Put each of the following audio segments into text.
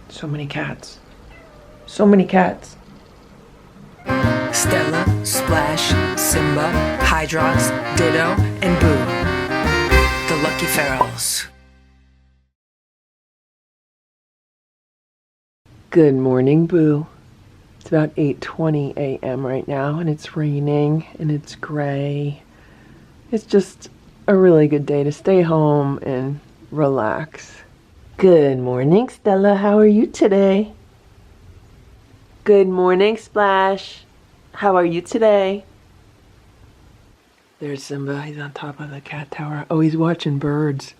So many cats. So many cats. Stella, Splash, Simba, Hydrox, Ditto, and Boo. The Lucky Ferals. Good morning, Boo. It's about 8:20 a.m. right now, and it's raining, and it's gray. It's just a really good day to stay home and relax. Good morning, Stella. How are you today? Good morning, Splash. How are you today? There's Simba. He's on top of the cat tower. Oh, he's watching birds.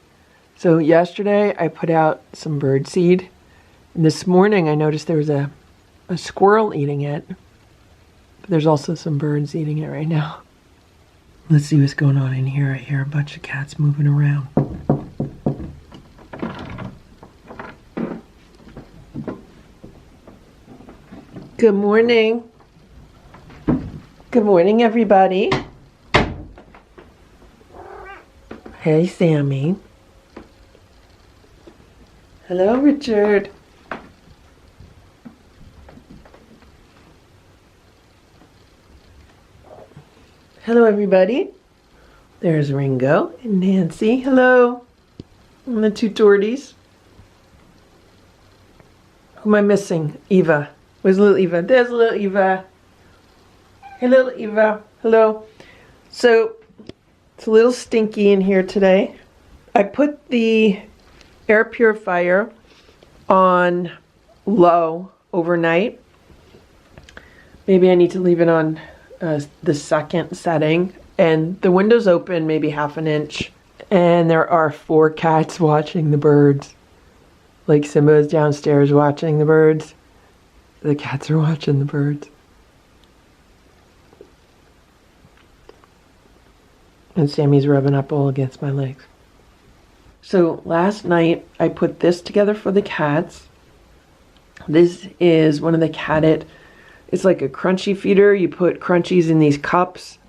So yesterday I put out some bird seed. And this morning I noticed there was a squirrel eating it. But there's also some birds eating it right now. Let's see what's going on in here. I hear a bunch of cats moving around. Good morning. Good morning, everybody. Hey, Sammy. Hello, Richard. Hello, everybody. There's Ringo and Nancy. Hello. And the two torties. Who am I missing? Eva. Where's little Eva? There's little Eva. Hey, little Eva. Hello. So, it's a little stinky in here today. I put the air purifier on low overnight. Maybe I need to leave it on the second setting. And the window's open maybe half an inch. And there are 4 cats watching the birds. Like Simba is downstairs watching the birds. The cats are watching the birds. And Sammy's rubbing up all against my legs. So last night I put this together for the cats. This is one of the it's like a crunchy feeder. You put crunchies in these cups.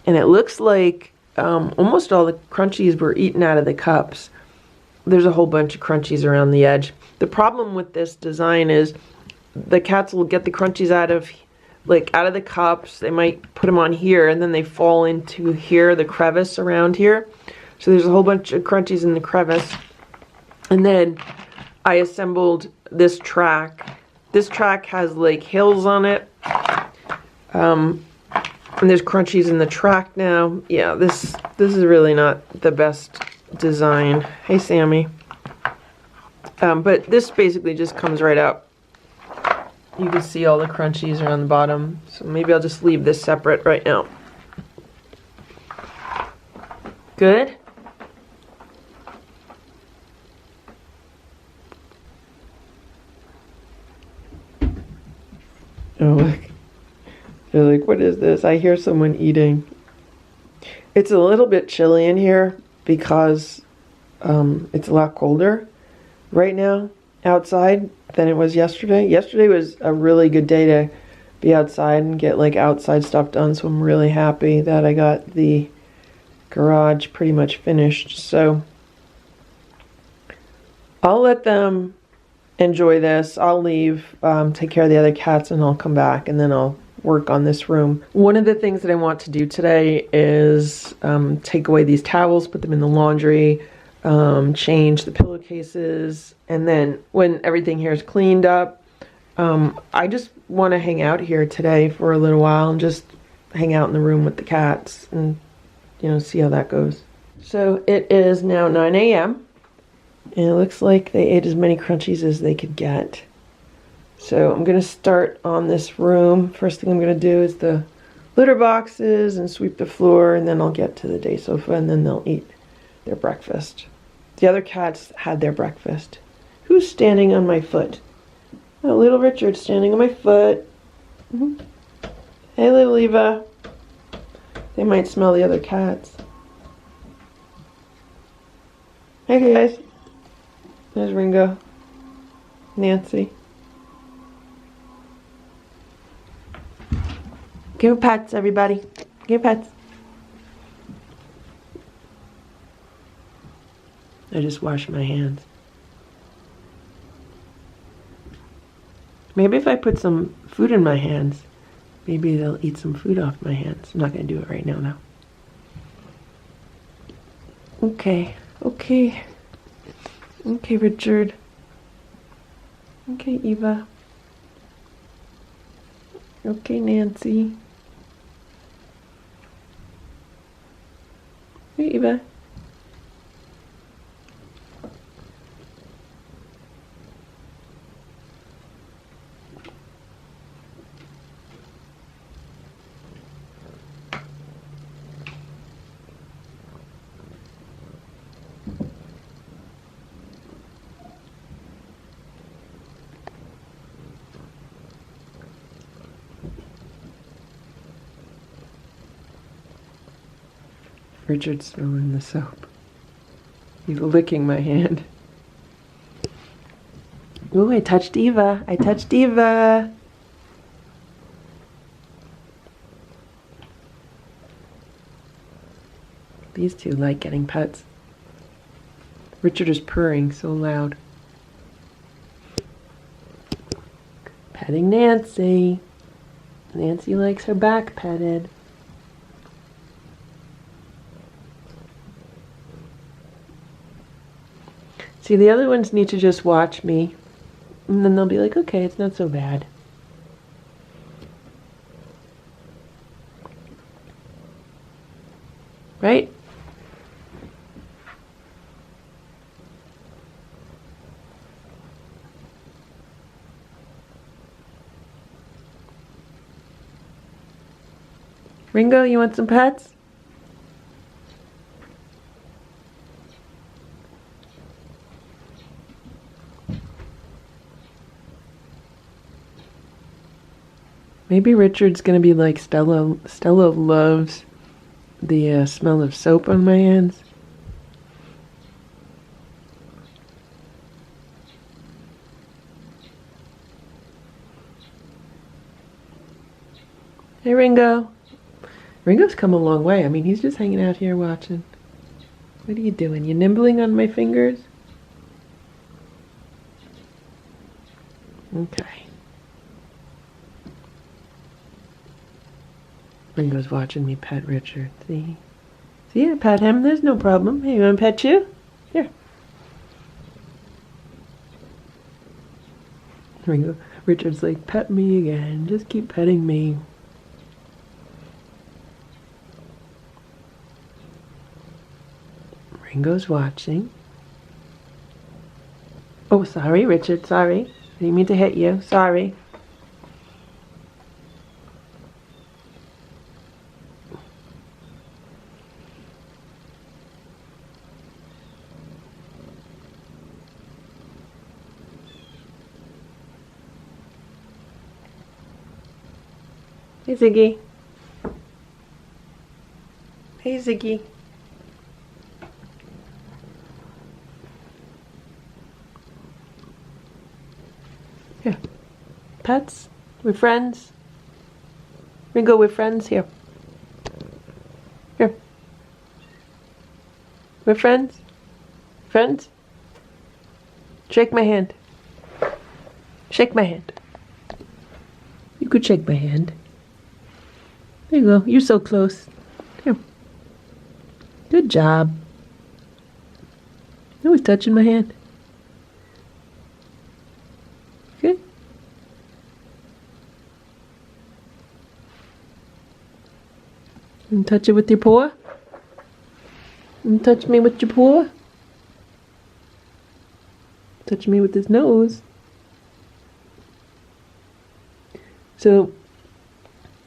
And it looks like almost all the crunchies were eaten out of the cups. There's a whole bunch of crunchies around the edge. The problem with this design is the cats will get the crunchies out of the cups. They might put them on here and then they fall into here, the crevice around here. So there's a whole bunch of crunchies in the crevice. And then I assembled this track. This track has like hills on it. And there's crunchies in the track now. Yeah, this is really not the best design. Hey, Sammy. But this basically just comes right out. You can see all the crunchies are on the bottom. So maybe I'll just leave this separate right now. Good? Oh, look. They're like, what is this? I hear someone eating. It's a little bit chilly in here because it's a lot colder right now outside than it was yesterday. Yesterday was a really good day to be outside and get like outside stuff done, so I'm really happy that I got the garage pretty much finished. So I'll let them enjoy this. I'll leave, take care of the other cats, and I'll come back and then I'll work on this room. One of the things that I want to do today is take away these towels, put them in the laundry, change the pillowcases, and then when everything here is cleaned up, I just want to hang out here today for a little while and just hang out in the room with the cats and, you know, see how that goes. So it is now 9 a.m. and it looks like they ate as many crunchies as they could get. So I'm going to start on this room. First thing I'm going to do is the litter boxes and sweep the floor, and then I'll get to the day sofa and then they'll eat their breakfast. The other cats had their breakfast. Who's standing on my foot? Oh, little Richard's standing on my foot. Hey, little Eva. They might smell the other cats. Hey, guys. There's Ringo. Nancy. Give pets, everybody. Give pets. I just washed my hands. Maybe if I put some food in my hands, maybe they'll eat some food off my hands. I'm not going to do it right now, though. Okay, okay. Okay, Richard. Okay, Eva. Okay, Nancy. Hey, Eva. Richard's smelling the soap. He's licking my hand. Ooh, I touched Eva. I touched Eva. These two like getting pets. Richard is purring so loud. Petting Nancy. Nancy likes her back petted. See, the other ones need to just watch me, and then they'll be like, okay, it's not so bad. Right? Ringo, you want some pets? Maybe Richard's gonna be like Stella. Stella loves the smell of soap on my hands. Hey, Ringo. Ringo's come a long way. I mean, he's just hanging out here watching. What are you doing? You nibbling on my fingers? Okay. Ringo's watching me pet Richard. See? See, I pet him. There's no problem. Hey, you want to pet you? Here. Ringo. Richard's like, pet me again. Just keep petting me. Ringo's watching. Oh, sorry, Richard. Sorry. I didn't mean to hit you. Sorry. Hey, Ziggy. Hey, Ziggy. Here. Pets? We're friends. Ringo, we're friends. Here. Here. We're friends. Friends? Shake my hand. Shake my hand. You could shake my hand. There you go. You're so close. Here. Good job. No one's touching my hand. Okay. And touch it with your paw. And touch me with your paw. Touch me with his nose. So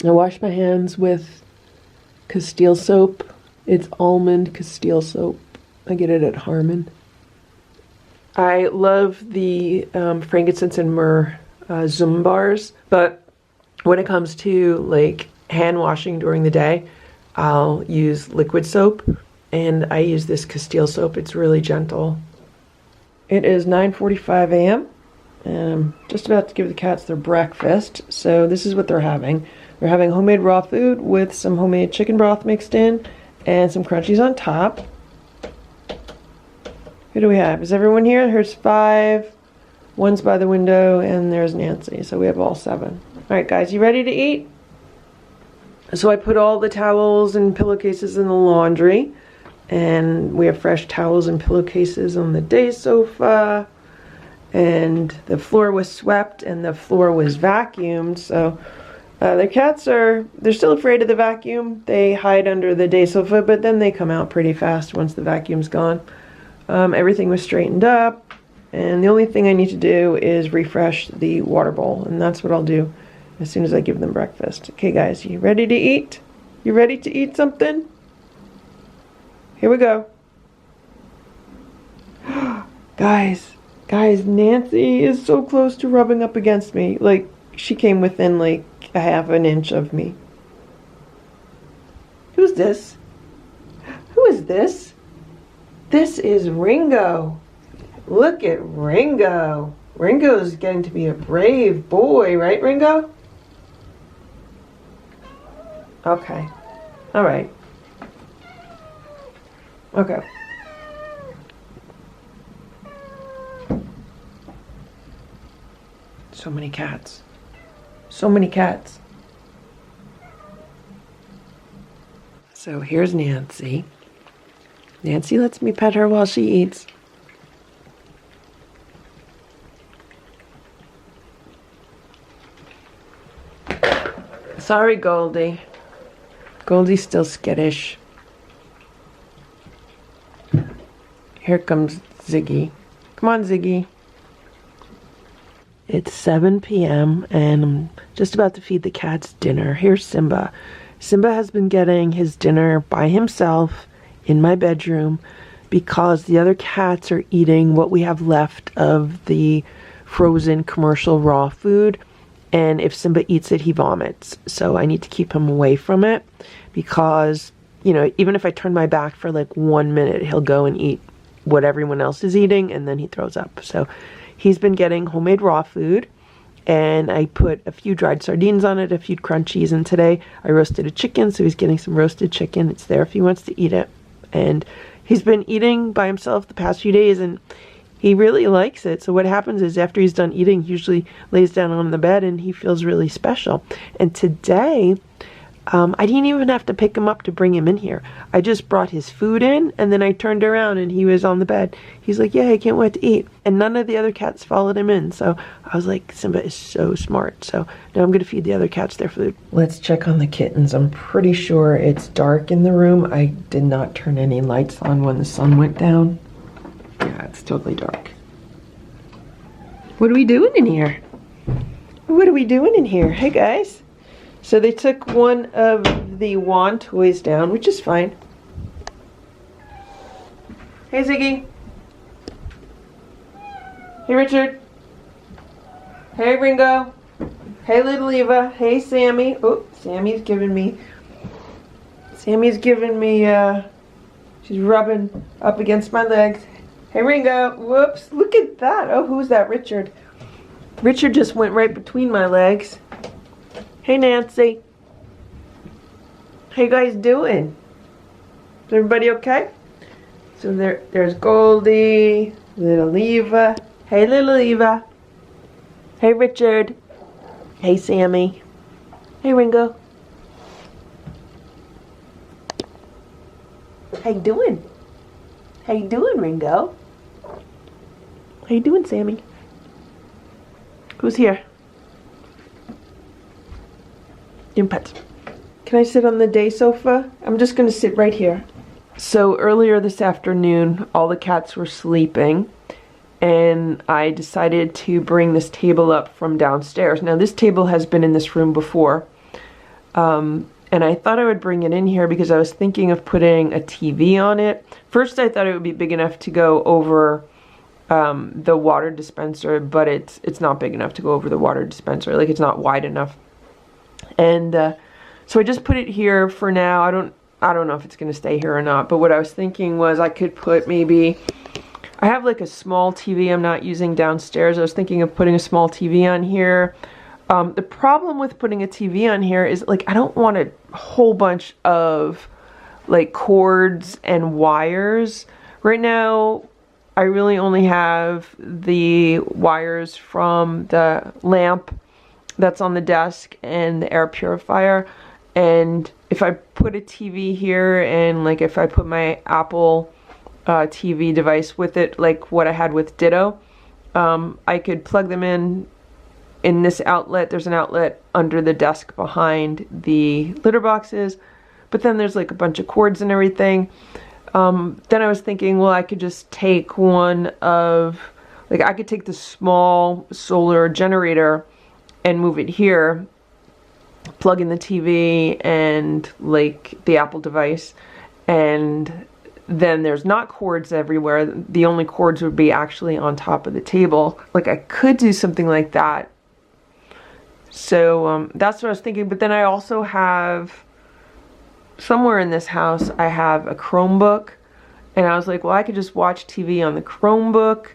I wash my hands with Castile soap. It's almond Castile soap. I get it at Harmon. I love the frankincense and myrrh Zoom bars, but when it comes to like hand washing during the day, I'll use liquid soap, and I use this Castile soap. It's really gentle. It is 9:45 a.m. I'm just about to give the cats their breakfast, so this is what they're having. They're having homemade raw food with some homemade chicken broth mixed in and some crunchies on top. Who do we have? Is everyone here? Here's 5, One's by the window, and there's Nancy. So we have all 7. All right, guys, you ready to eat? So I put all the towels and pillowcases in the laundry, and we have fresh towels and pillowcases on the day sofa, and the floor was swept and the floor was vacuumed. So the cats they're still afraid of the vacuum. They hide under the day sofa, but then they come out pretty fast once the vacuum's gone. Everything was straightened up, and the only thing I need to do is refresh the water bowl, and that's what I'll do as soon as I give them breakfast. Okay, guys, you ready to eat? You ready to eat something? Here we go. Guys, Nancy is so close to rubbing up against me. Like, she came within like a half an inch of me. Who's this? Who is this? This is Ringo. Look at Ringo. Ringo's getting to be a brave boy, right, Ringo? Okay. All right. Okay. So many cats. So many cats. So here's Nancy. Nancy lets me pet her while she eats. Sorry, Goldie. Goldie's still skittish. Here comes Ziggy. Come on, Ziggy. It's 7 p.m. and I'm just about to feed the cats dinner. Here's Simba. Simba has been getting his dinner by himself in my bedroom because the other cats are eating what we have left of the frozen commercial raw food. And if Simba eats it, he vomits. So I need to keep him away from it because, you know, even if I turn my back for like 1 minute, he'll go and eat what everyone else is eating and then he throws up. So he's been getting homemade raw food, and I put a few dried sardines on it, a few crunchies, and today I roasted a chicken, so he's getting some roasted chicken. It's there if he wants to eat it. And he's been eating by himself the past few days, and he really likes it. So what happens is after he's done eating, he usually lays down on the bed and he feels really special. And today, I didn't even have to pick him up to bring him in here. I just brought his food in, and then I turned around and he was on the bed. He's like, yeah, I can't wait to eat. And none of the other cats followed him in. So I was like, Simba is so smart. So now I'm going to feed the other cats their food. Let's check on the kittens. I'm pretty sure it's dark in the room. I did not turn any lights on when the sun went down. Yeah, it's totally dark. What are we doing in here? What are we doing in here? Hey, guys. So they took one of the wand toys down, which is fine. Hey, Ziggy. Hey, Richard. Hey, Ringo. Hey, little Eva. Hey, Sammy. Oh, Sammy's giving me, she's rubbing up against my legs. Hey, Ringo. Whoops, look at that. Oh, who's that? Richard. Richard just went right between my legs. Hey, Nancy. How you guys doing? Is everybody okay? So there's Goldie, little Eva. Hey, little Eva. Hey, Richard. Hey, Sammy. Hey, Ringo. How you doing? How you doing, Ringo? How you doing, Sammy? Who's here? Pets. Can I sit on the day sofa? I'm just going to sit right here. So earlier this afternoon, all the cats were sleeping, and I decided to bring this table up from downstairs. Now this table has been in this room before, and I thought I would bring it in here because I was thinking of putting a TV on it. First I thought it would be big enough to go over the water dispenser, but it's not big enough to go over the water dispenser. Like, it's not wide enough. And so I just put it here for now. I don't know if it's going to stay here or not, but what I was thinking was I could put maybe, I have like a small TV I'm not using downstairs. I was thinking of putting a small TV on here. The problem with putting a TV on here is, like, I don't want a whole bunch of like cords and wires. Right now I really only have the wires from the lamp that's on the desk and the air purifier. And if I put a TV here and like if I put my Apple TV device with it, like what I had with Ditto, I could plug them in this outlet. There's an outlet under the desk behind the litter boxes, but then there's like a bunch of cords and everything. Then I was thinking, well, I could just take I could take the small solar generator and move it here, plug in the TV and like the Apple device, and then there's not cords everywhere. The only cords would be actually on top of the table. Like I could do something like that. So that's what I was thinking. But then I also have, somewhere in this house, I have a Chromebook. And I was like, well, I could just watch TV on the Chromebook.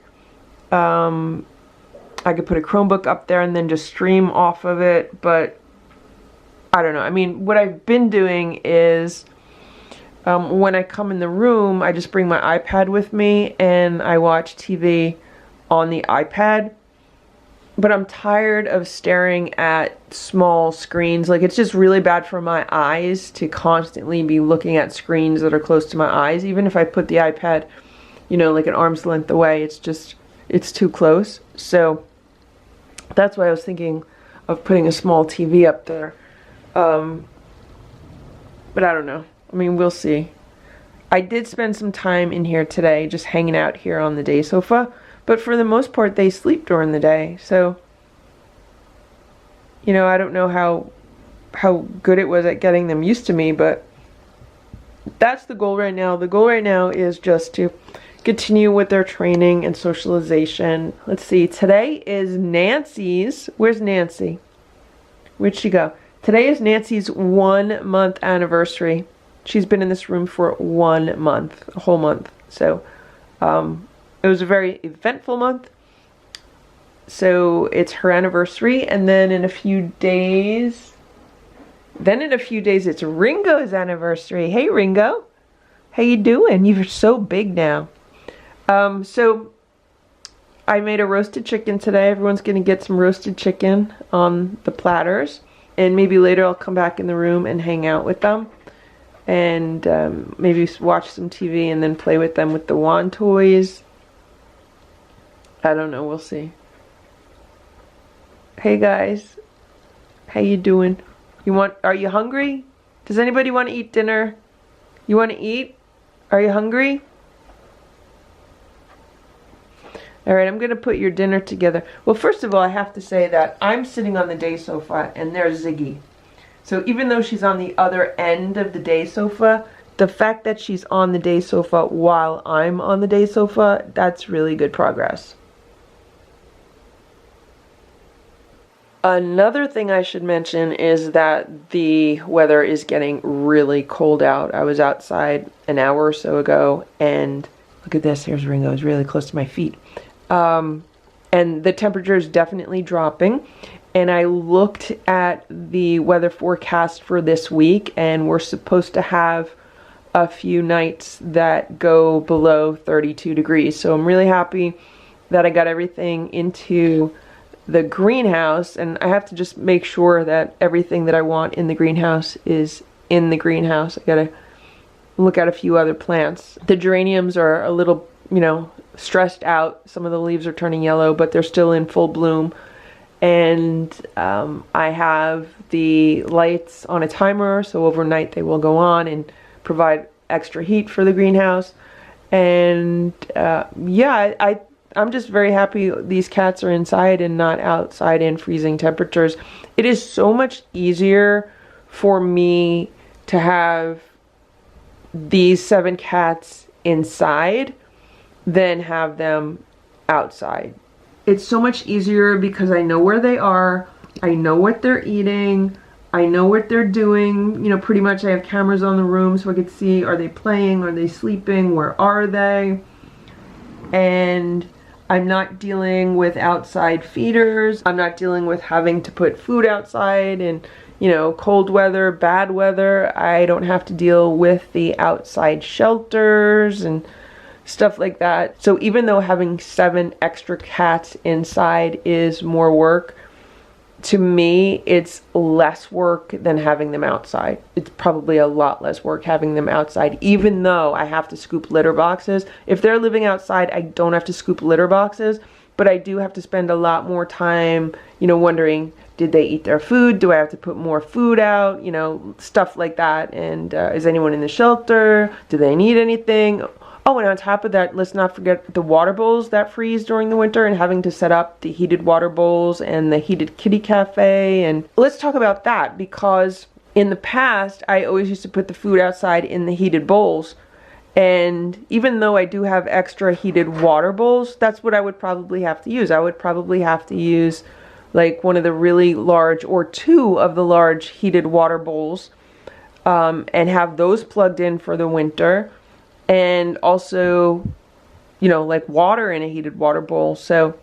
I could put a Chromebook up there and then just stream off of it. But I don't know. I mean, what I've been doing is when I come in the room, I just bring my iPad with me and I watch TV on the iPad. But I'm tired of staring at small screens. Like, it's just really bad for my eyes to constantly be looking at screens that are close to my eyes. Even if I put the iPad, you know, like an arm's length away, it's too close. So that's why I was thinking of putting a small TV up there. But I don't know. I mean, we'll see. I did spend some time in here today just hanging out here on the day sofa. But for the most part, they sleep during the day. So, you know, I don't know how good it was at getting them used to me, but that's the goal right now. The goal right now is just to continue with their training and socialization. Let's see. Today is Nancy's. Where's Nancy? Where'd she go? Today is Nancy's 1 month anniversary. She's been in this room for 1 month, a whole month. So, it was a very eventful month. So it's her anniversary, and then in a few days, it's Ringo's anniversary. Hey Ringo, how you doing? You're so big now. So I made a roasted chicken today. Everyone's gonna get some roasted chicken on the platters, and maybe later I'll come back in the room and hang out with them, and maybe watch some TV and then play with them with the wand toys. I don't know, we'll see. Hey guys, how you doing? Are you hungry? Does anybody want to eat dinner? You want to eat? Are you hungry? Alright, I'm going to put your dinner together. Well, first of all, I have to say that I'm sitting on the day sofa and there's Ziggy. So even though she's on the other end of the day sofa, the fact that she's on the day sofa while I'm on the day sofa, that's really good progress. Another thing I should mention is that the weather is getting really cold out. I was outside an hour or so ago, and look at this, here's Ringo, it's really close to my feet. And the temperature is definitely dropping. And I looked at the weather forecast for this week, and we're supposed to have a few nights that go below 32 degrees. So I'm really happy that I got everything into the greenhouse, and I have to just make sure that everything that I want in the greenhouse is in the greenhouse. I gotta look at a few other plants. The geraniums are a little, you know, stressed out. Some of the leaves are turning yellow, but they're still in full bloom. And I have the lights on a timer, so overnight they will go on and provide extra heat for the greenhouse. And yeah, I'm just very happy these cats are inside and not outside in freezing temperatures. It is so much easier for me to have these 7 cats inside than have them outside. It's so much easier because I know where they are, I know what they're eating, I know what they're doing. You know, pretty much I have cameras on the room so I could see, are they playing, are they sleeping, where are they? And I'm not dealing with outside feeders. I'm not dealing with having to put food outside and, you know, cold weather, bad weather. I don't have to deal with the outside shelters. And stuff like that. So even though having 7 extra cats inside is more work, to me, it's less work than having them outside. It's probably a lot less work having them outside, even though I have to scoop litter boxes. If they're living outside, I don't have to scoop litter boxes, but I do have to spend a lot more time, you know, wondering, did they eat their food? Do I have to put more food out? You know, stuff like that. And is anyone in the shelter? Do they need anything? Oh, and on top of that, let's not forget the water bowls that freeze during the winter and having to set up the heated water bowls and the heated kitty cafe. And let's talk about that, because in the past, I always used to put the food outside in the heated bowls. And even though I do have extra heated water bowls, that's what I would probably have to use. I would probably have to use like one of the really large, or 2 of the large heated water bowls, and have those plugged in for the winter. And also, you know, like water in a heated water bowl. So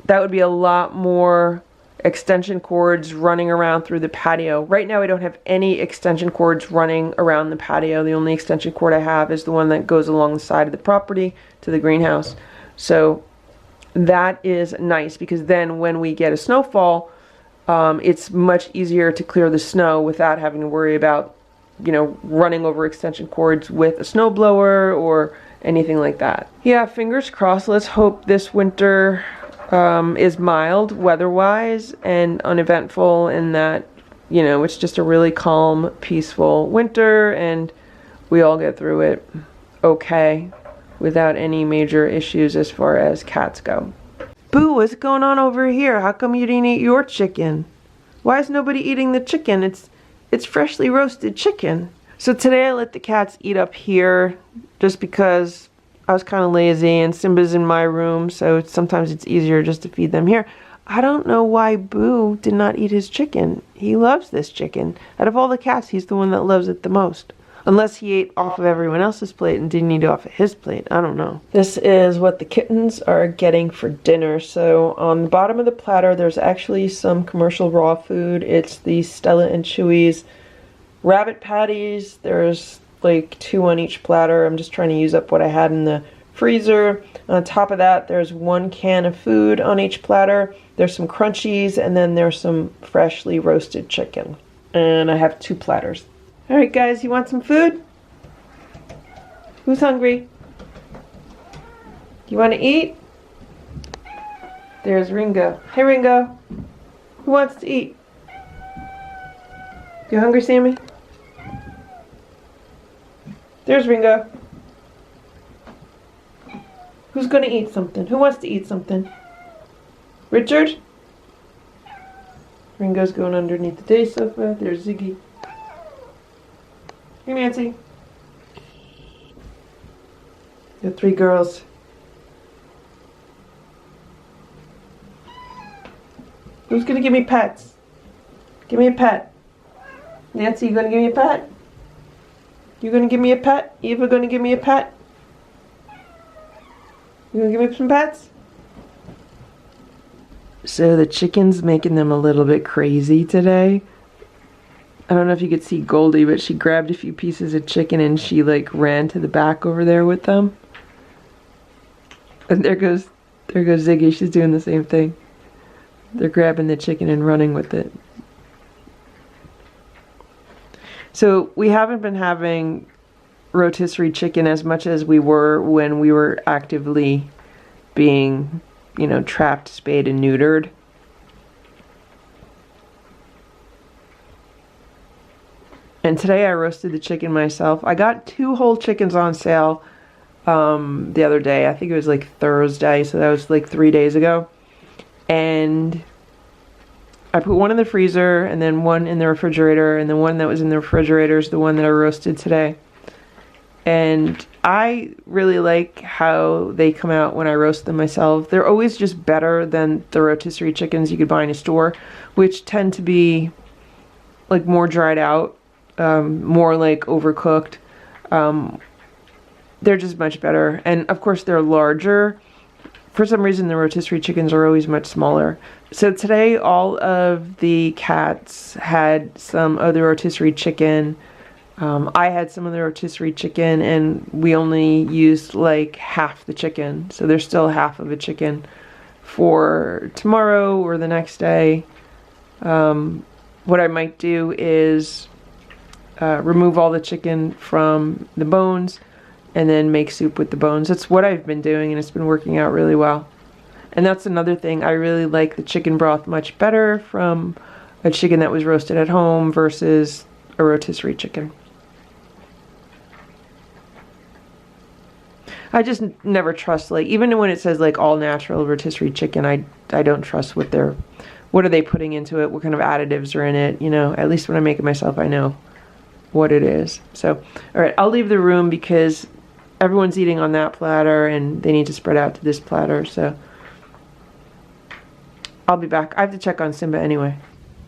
that would be a lot more extension cords running around through the patio. Right now I don't have any extension cords running around the patio. The only extension cord I have is the one that goes along the side of the property to the greenhouse. So that is nice, because then when we get a snowfall, it's much easier to clear the snow without having to worry about, you know, running over extension cords with a snowblower or anything like that. Yeah, fingers crossed. Let's hope this winter is mild weather-wise and uneventful, and that, you know, it's just a really calm, peaceful winter and we all get through it okay without any major issues as far as cats go. Boo, what's going on over here? How come you didn't eat your chicken? Why is nobody eating the chicken? It's freshly roasted chicken. So today I let the cats eat up here just because I was kind of lazy and Simba's in my room, so sometimes it's easier just to feed them here. I don't know why Boo did not eat his chicken. He loves this chicken. Out of all the cats, he's the one that loves it the most. Unless he ate off of everyone else's plate and didn't eat off of his plate. I don't know. This is what the kittens are getting for dinner. So on the bottom of the platter, there's actually some commercial raw food. It's the Stella and Chewy's rabbit patties. There's like 2 on each platter. I'm just trying to use up what I had in the freezer. On top of that, there's 1 can of food on each platter. There's some crunchies, and then there's some freshly roasted chicken. And I have 2 platters. All right, guys, you want some food? Who's hungry? You want to eat? There's Ringo. Hey, Ringo. Who wants to eat? You hungry, Sammy? There's Ringo. Who's going to eat something? Who wants to eat something? Richard? Ringo's going underneath the day sofa. There's Ziggy. Hey, Nancy. The 3 girls. Who's gonna give me pets? Give me a pet. Nancy, you gonna give me a pet? You gonna give me a pet? Eva gonna give me a pet? You gonna give me some pets? So the chicken's making them a little bit crazy today. I don't know if you could see Goldie, but she grabbed a few pieces of chicken and she like ran to the back over there with them. And there goes Ziggy. She's doing the same thing. They're grabbing the chicken and running with it. So we haven't been having rotisserie chicken as much as we were when we were actively being, you know, trapped, spayed, and neutered. And today I roasted the chicken myself. I got 2 whole chickens on sale the other day. I think it was like Thursday, so that was like 3 days ago. And I put 1 in the freezer and then 1 in the refrigerator, and the one that was in the refrigerator is the one that I roasted today. And I really like how they come out when I roast them myself. They're always just better than the rotisserie chickens you could buy in a store, which tend to be like more dried out. More like overcooked. They're just much better, and of course they're larger. For some reason the rotisserie chickens are always much smaller. So today all of the cats had some of the rotisserie chicken, I had some of the rotisserie chicken and we only used like half the chicken. So there's still half of a chicken for tomorrow or the next day. What I might do is remove all the chicken from the bones and then make soup with the bones. That's what I've been doing and it's been working out really well. And that's another thing. I really like the chicken broth much better from a chicken that was roasted at home versus a rotisserie chicken. I just never trust, like, even when it says like all natural rotisserie chicken, I don't trust what are they putting into it, what kind of additives are in it, you know. At least when I make it myself, I know what it is. So, all right, I'll leave the room because everyone's eating on that platter and they need to spread out to this platter, so I'll be back. I have to check on Simba anyway.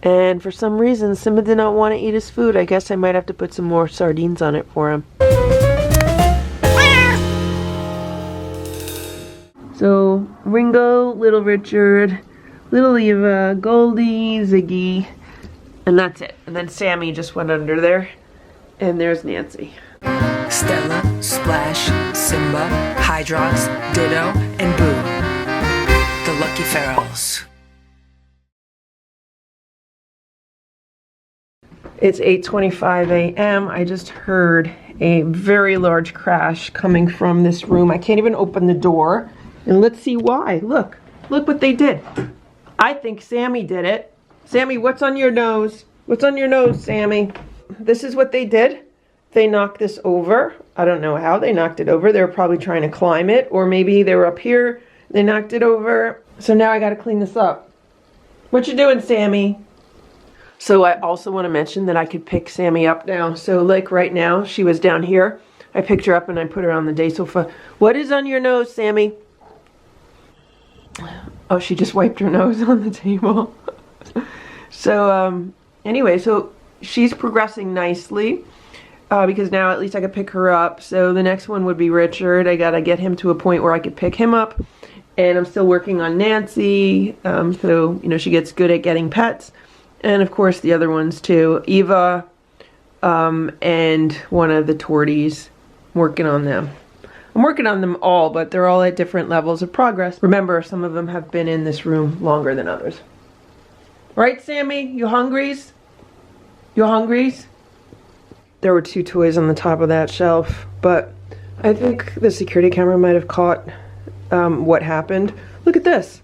And for some reason, Simba did not want to eat his food. I guess I might have to put some more sardines on it for him. So, Ringo, Little Richard, Little Eva, Goldie, Ziggy, and that's it. And then Sammy just went under there. And there's Nancy. Stella, Splash, Simba, Hydrox, Ditto, and Boo. The Lucky Ferals. It's 8:25 a.m. I just heard a very large crash coming from this room. I can't even open the door. And let's see why. Look what they did. I think Sammy did it. Sammy, what's on your nose? What's on your nose, Sammy? This is what they did. They knocked this over. I don't know how they knocked it over. They were probably trying to climb it, or maybe they were up here. They knocked it over. So now I got to clean this up. What you doing, Sammy? So I also want to mention that I could pick Sammy up now. So like right now, she was down here. I picked her up and I put her on the day sofa. What is on your nose, Sammy? Oh, she just wiped her nose on the table. So anyway, so she's progressing nicely because now at least I could pick her up. So the next one would be Richard. I gotta get him to a point where I could pick him up. And I'm still working on Nancy. So, you know, she gets good at getting pets. And of course the other ones too. Eva and one of the torties. I'm working on them. I'm working on them all, but they're all at different levels of progress. Remember, some of them have been in this room longer than others. Right, Sammy? You hungries? You hungries? There were 2 toys on the top of that shelf, but I think the security camera might have caught what happened. Look at this.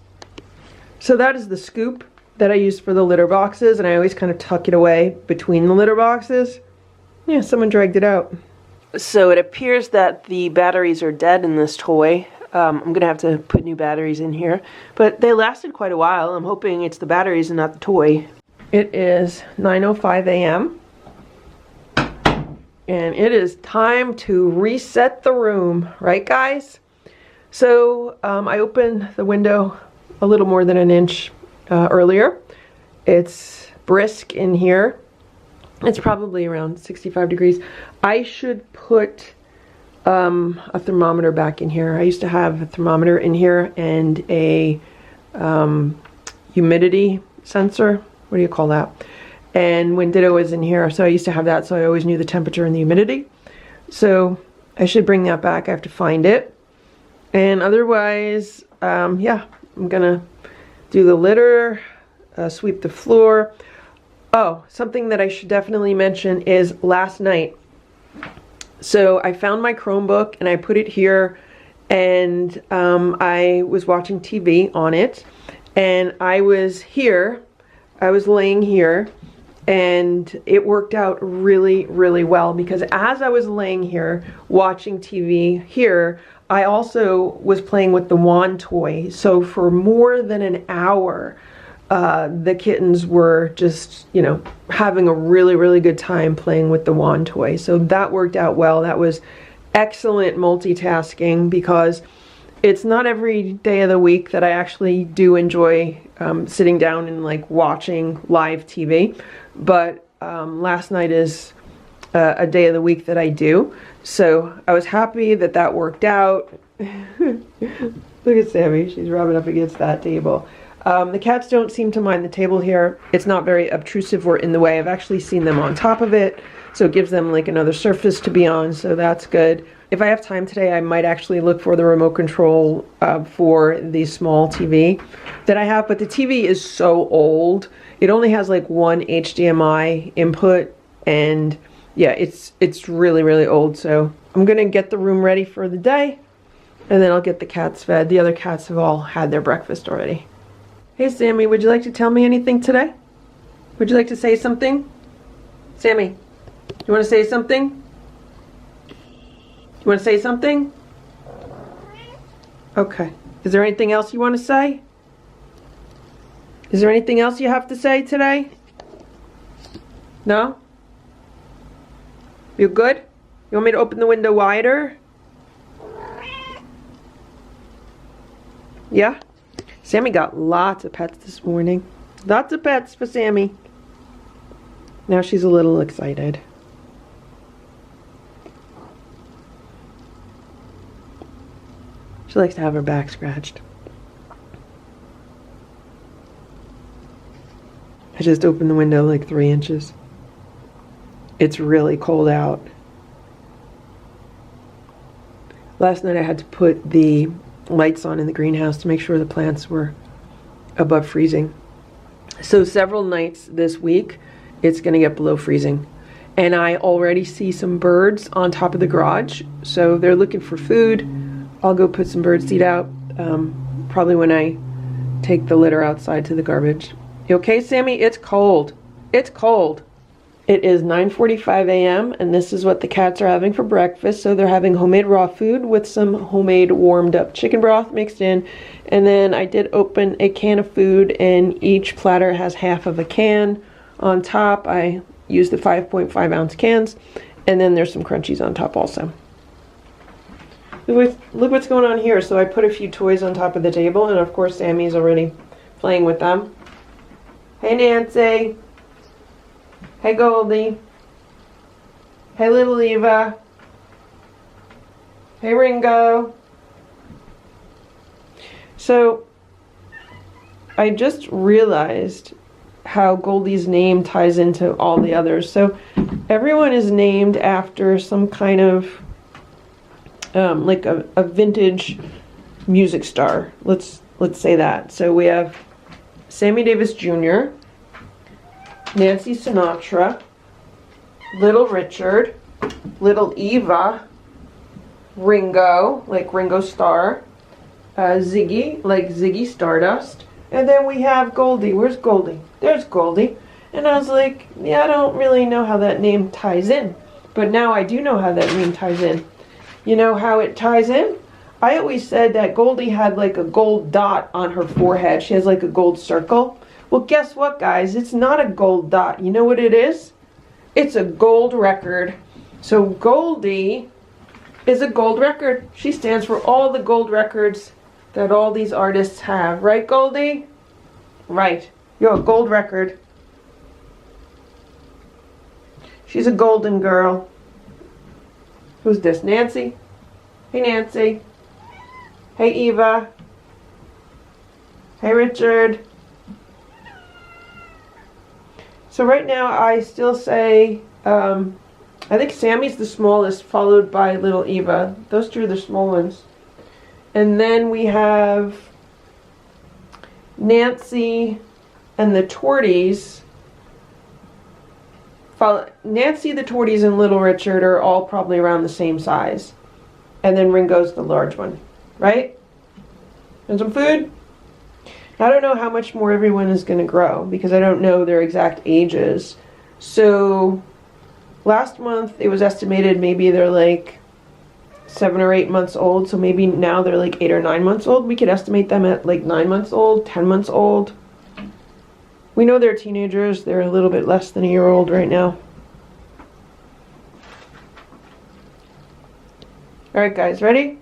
So that is the scoop that I use for the litter boxes, and I always kind of tuck it away between the litter boxes. Yeah, someone dragged it out. So it appears that the batteries are dead in this toy. I'm gonna have to put new batteries in here, but they lasted quite a while. I'm hoping it's the batteries and not the toy. It is 9:05 a.m. and it is time to reset the room, right guys? So I opened the window a little more than an inch earlier. It's brisk in here. It's probably around 65 degrees. I should put a thermometer back in here. I used to have a thermometer in here and a humidity sensor. What do you call that? And when Ditto was in here, so I used to have that, so I always knew the temperature and the humidity. So I should bring that back. I have to find it. And otherwise, yeah, I'm gonna do the litter, sweep the floor. Oh, something that I should definitely mention is last night. So I found my Chromebook and I put it here, and I was watching TV on it, and I was laying here, and it worked out really, really well because as I was laying here watching TV here, I also was playing with the wand toy. So for more than an hour, the kittens were just, you know, having a really, really good time playing with the wand toy. So that worked out well. That was excellent multitasking because it's not every day of the week that I actually do enjoy sitting down and like watching live TV. But last night is a day of the week that I do. So I was happy that that worked out. Look at Sammy. She's rubbing up against that table. The cats don't seem to mind the table here. It's not very obtrusive or in the way. I've actually seen them on top of it. So it gives them like another surface to be on, so that's good. If I have time today, I might actually look for the remote control for the small TV that I have, but the TV is so old. It only has like one HDMI input, and yeah, it's really, really old. So I'm gonna get the room ready for the day, and then I'll get the cats fed. The other cats have all had their breakfast already. Hey Sammy, would you like to tell me anything today? Would you like to say something? Sammy, you want to say something? You want to say something? Okay. Is there anything else you want to say? Is there anything else you have to say today? No? You good? You want me to open the window wider? Yeah? Sammy got lots of pets this morning. Lots of pets for Sammy. Now she's a little excited. She likes to have her back scratched. I just opened the window like 3 inches. It's really cold out. Last night I had to put the lights on in the greenhouse to make sure the plants were above freezing. So several nights this week it's gonna get below freezing. And I already see some birds on top of the garage, so they're looking for food. I'll go put some bird seed out, probably when I take the litter outside to the garbage. You okay, Sammy? It's cold. It's cold. It is 9:45 a.m. and this is what the cats are having for breakfast. So they're having homemade raw food with some homemade warmed up chicken broth mixed in. And then I did open a can of food, and each platter has half of a can. On top, I used the 5.5 ounce cans, and then there's some crunchies on top also. Look what's going on here. So I put a few toys on top of the table, and of course Sammy's already playing with them. Hey Nancy. Hey Goldie. Hey little Eva. Hey Ringo. So I just realized how Goldie's name ties into all the others. So everyone is named after some kind of like a vintage music star. Let's say that. So we have Sammy Davis Jr., Nancy Sinatra, Little Richard, Little Eva, Ringo, like Ringo Starr, Ziggy, like Ziggy Stardust, and then we have Goldie. Where's Goldie? There's Goldie. And I was like, yeah, I don't really know how that name ties in. But now I do know how that name ties in. You know how it ties in? I always said that Goldie had like a gold dot on her forehead. She has like a gold circle. Well, guess what, guys? It's not a gold dot. You know what it is? It's a gold record. So Goldie is a gold record. She stands for all the gold records that all these artists have. Right, Goldie? Right. You're a gold record. She's a golden girl. Who's this? Nancy? Hey, Nancy. Hey, Eva. Hey, Richard. So right now I still say, I think Sammy's the smallest, followed by little Eva. Those two are the small ones. And then we have Nancy and the Torties. Nancy, the Torties, and Little Richard are all probably around the same size. And then Ringo's the large one, right? And some food? I don't know how much more everyone is going to grow because I don't know their exact ages. So last month it was estimated maybe they're like 7 or 8 months old. So maybe now they're like 8 or 9 months old. We could estimate them at like 9 months old, 10 months old. We know they're teenagers. They're a little bit less than a year old right now. All right, guys, ready?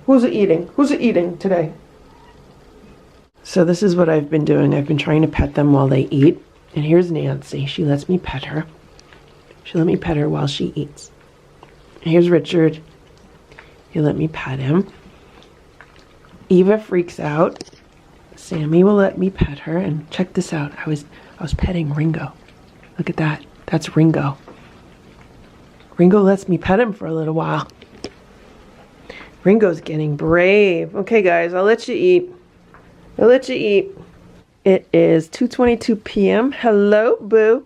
Who's eating? Who's eating today? So this is what I've been doing. I've been trying to pet them while they eat. And here's Nancy. She lets me pet her. She let me pet her while she eats. And here's Richard. He let me pet him. Eva freaks out. Sammy will let me pet her. And check this out. I was petting Ringo. Look at that. That's Ringo. Ringo lets me pet him for a little while. Ringo's getting brave. Okay, guys, I'll let you eat. I'll let you eat. It is 2:22 p.m. Hello, Boo.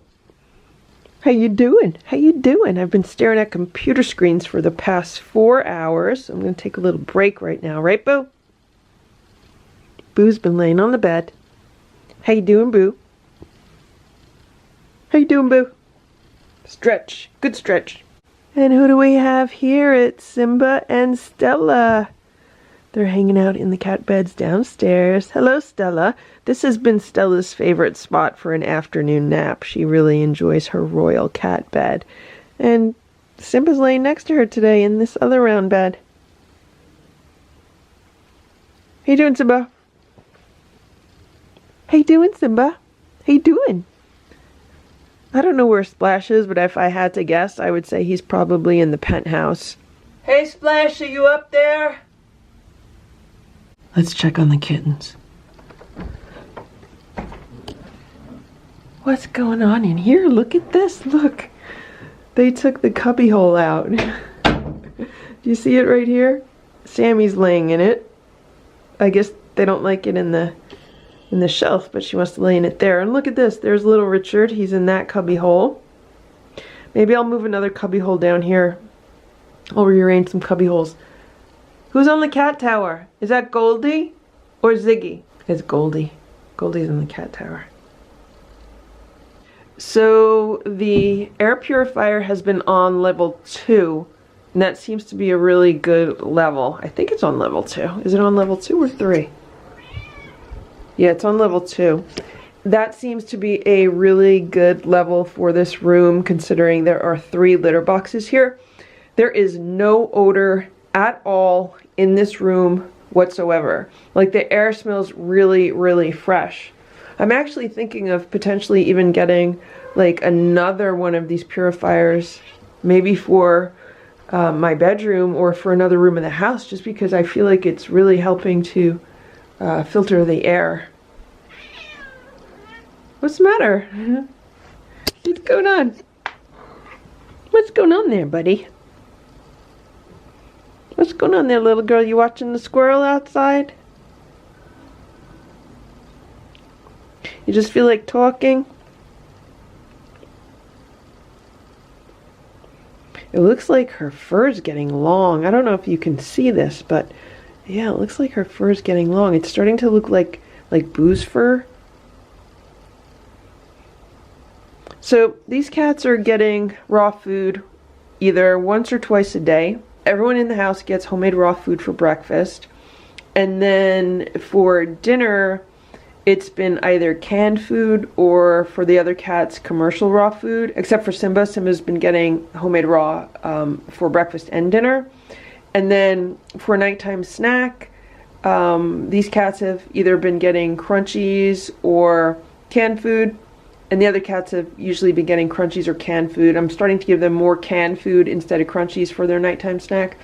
How you doing? How you doing? I've been staring at computer screens for the past 4 hours. I'm going to take a little break right now. Right, Boo? Boo's been laying on the bed. How you doing, Boo? How you doing, Boo? Stretch. Good stretch. And who do we have here? It's Simba and Stella. They're hanging out in the cat beds downstairs. Hello, Stella. This has been Stella's favorite spot for an afternoon nap. She really enjoys her royal cat bed. And Simba's laying next to her today in this other round bed. How you doing, Simba? How you doing, Simba? How you doing? I don't know where Splash is, but if I had to guess, I would say he's probably in the penthouse. Hey, Splash, are you up there? Let's check on the kittens. What's going on in here? Look at this. Look. They took the cubby hole out. Do you see it right here? Sammy's laying in it. I guess they don't like it in the shelf, but she wants to lay in it there. And look at this. There's little Richard. He's in that cubby hole. Maybe I'll move another cubby hole down here. I'll rearrange some cubby holes. Who's on the cat tower? Is that Goldie or Ziggy? It's Goldie. Goldie's on the cat tower. So the air purifier has been on level 2, and that seems to be a really good level. I think it's on level 2. Is it on level 2 or 3? Yeah, it's on level 2. That seems to be a really good level for this room, considering there are 3 litter boxes here. There is no odor at all in this room whatsoever. Like, the air smells really, really fresh. I'm actually thinking of potentially even getting like another one of these purifiers, maybe for my bedroom or for another room in the house, just because I feel like it's really helping to filter the air. What's the matter? What's going on? What's going on there, buddy? What's going on there, little girl? You watching the squirrel outside? You just feel like talking? It looks like her fur's getting long. I don't know if you can see this, but yeah, it looks like her fur's getting long. It's starting to look like Boo's fur. So these cats are getting raw food either once or twice a day. Everyone in the house gets homemade raw food for breakfast. And then for dinner, it's been either canned food or, for the other cats, commercial raw food. Except for Simba. Simba's been getting homemade raw for breakfast and dinner. And then for a nighttime snack, these cats have either been getting crunchies or canned food. And the other cats have usually been getting crunchies or canned food. I'm starting to give them more canned food instead of crunchies for their nighttime snack.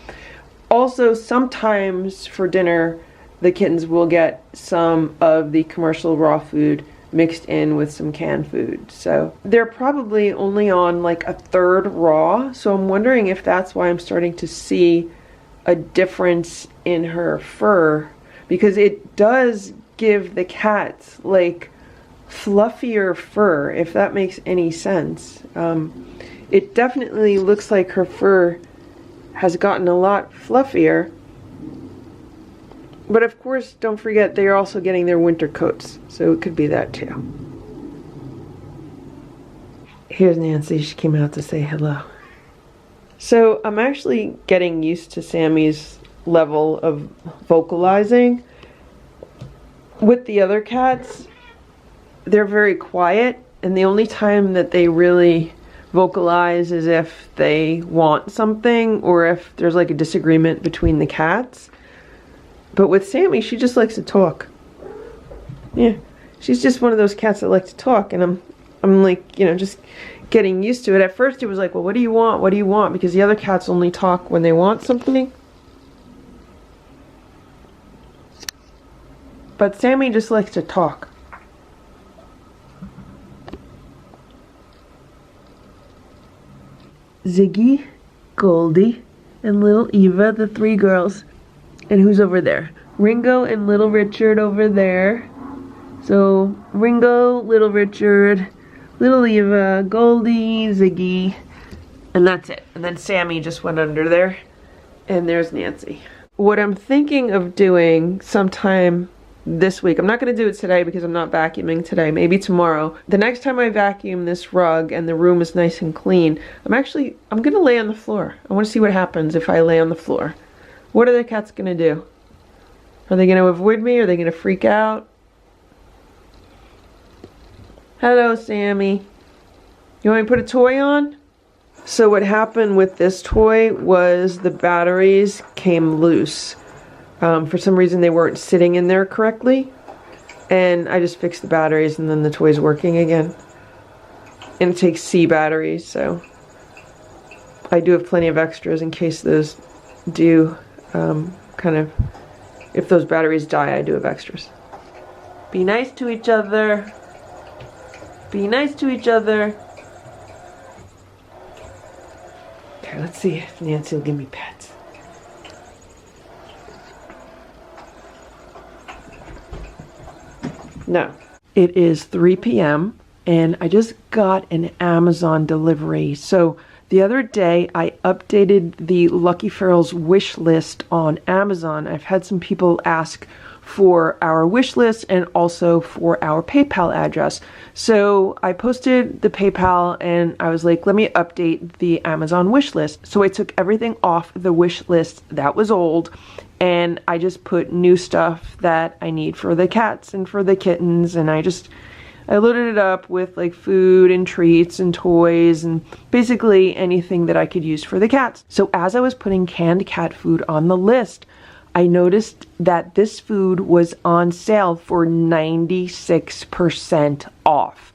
Also, sometimes for dinner, the kittens will get some of the commercial raw food mixed in with some canned food. So they're probably only on like a third raw. So I'm wondering if that's why I'm starting to see a difference in her fur. Because it does give the cats like fluffier fur, if that makes any sense. It definitely looks like her fur has gotten a lot fluffier. But of course, don't forget, they are also getting their winter coats, so it could be that too. Here's Nancy. She came out to say hello. So I'm actually getting used to Sammy's level of vocalizing. With the other cats, they're very quiet, and the only time that they really vocalize is if they want something or if there's like a disagreement between the cats. But with Sammy, she just likes to talk. Yeah, she's just one of those cats that like to talk, and I'm like, you know, just getting used to it. At first it was like, well, what do you want? What do you want? Because the other cats only talk when they want something. But Sammy just likes to talk. Ziggy, Goldie, and little Eva, the 3 girls. And who's over there? Ringo and little Richard over there. So Ringo, little Richard, little Eva, Goldie, Ziggy, and that's it. And then Sammy just went under there. And there's Nancy. What I'm thinking of doing sometime this week, I'm not going to do it today because I'm not vacuuming today, maybe tomorrow. The next time I vacuum this rug and the room is nice and clean, I'm going to lay on the floor. I want to see what happens if I lay on the floor. What are the cats going to do? Are they going to avoid me? Are they going to freak out? Hello, Sammy. You want me to put a toy on? So what happened with this toy was the batteries came loose. For some reason they weren't sitting in there correctly. And I just fixed the batteries and then the toy's working again. And it takes C batteries, so I do have plenty of extras in case those do if those batteries die, I do have extras. Be nice to each other. Be nice to each other. Okay, let's see if Nancy will give me pets. No. It is 3 p.m. and I just got an Amazon delivery. So the other day I updated the Lucky Ferals wish list on Amazon. I've had some people ask for our wish list and also for our PayPal address. So I posted the PayPal and I was like, let me update the Amazon wish list. So I took everything off the wish list that was old and I just put new stuff that I need for the cats and for the kittens, and I loaded it up with like food and treats and toys and basically anything that I could use for the cats. So as I was putting canned cat food on the list, I noticed that this food was on sale for 96% off.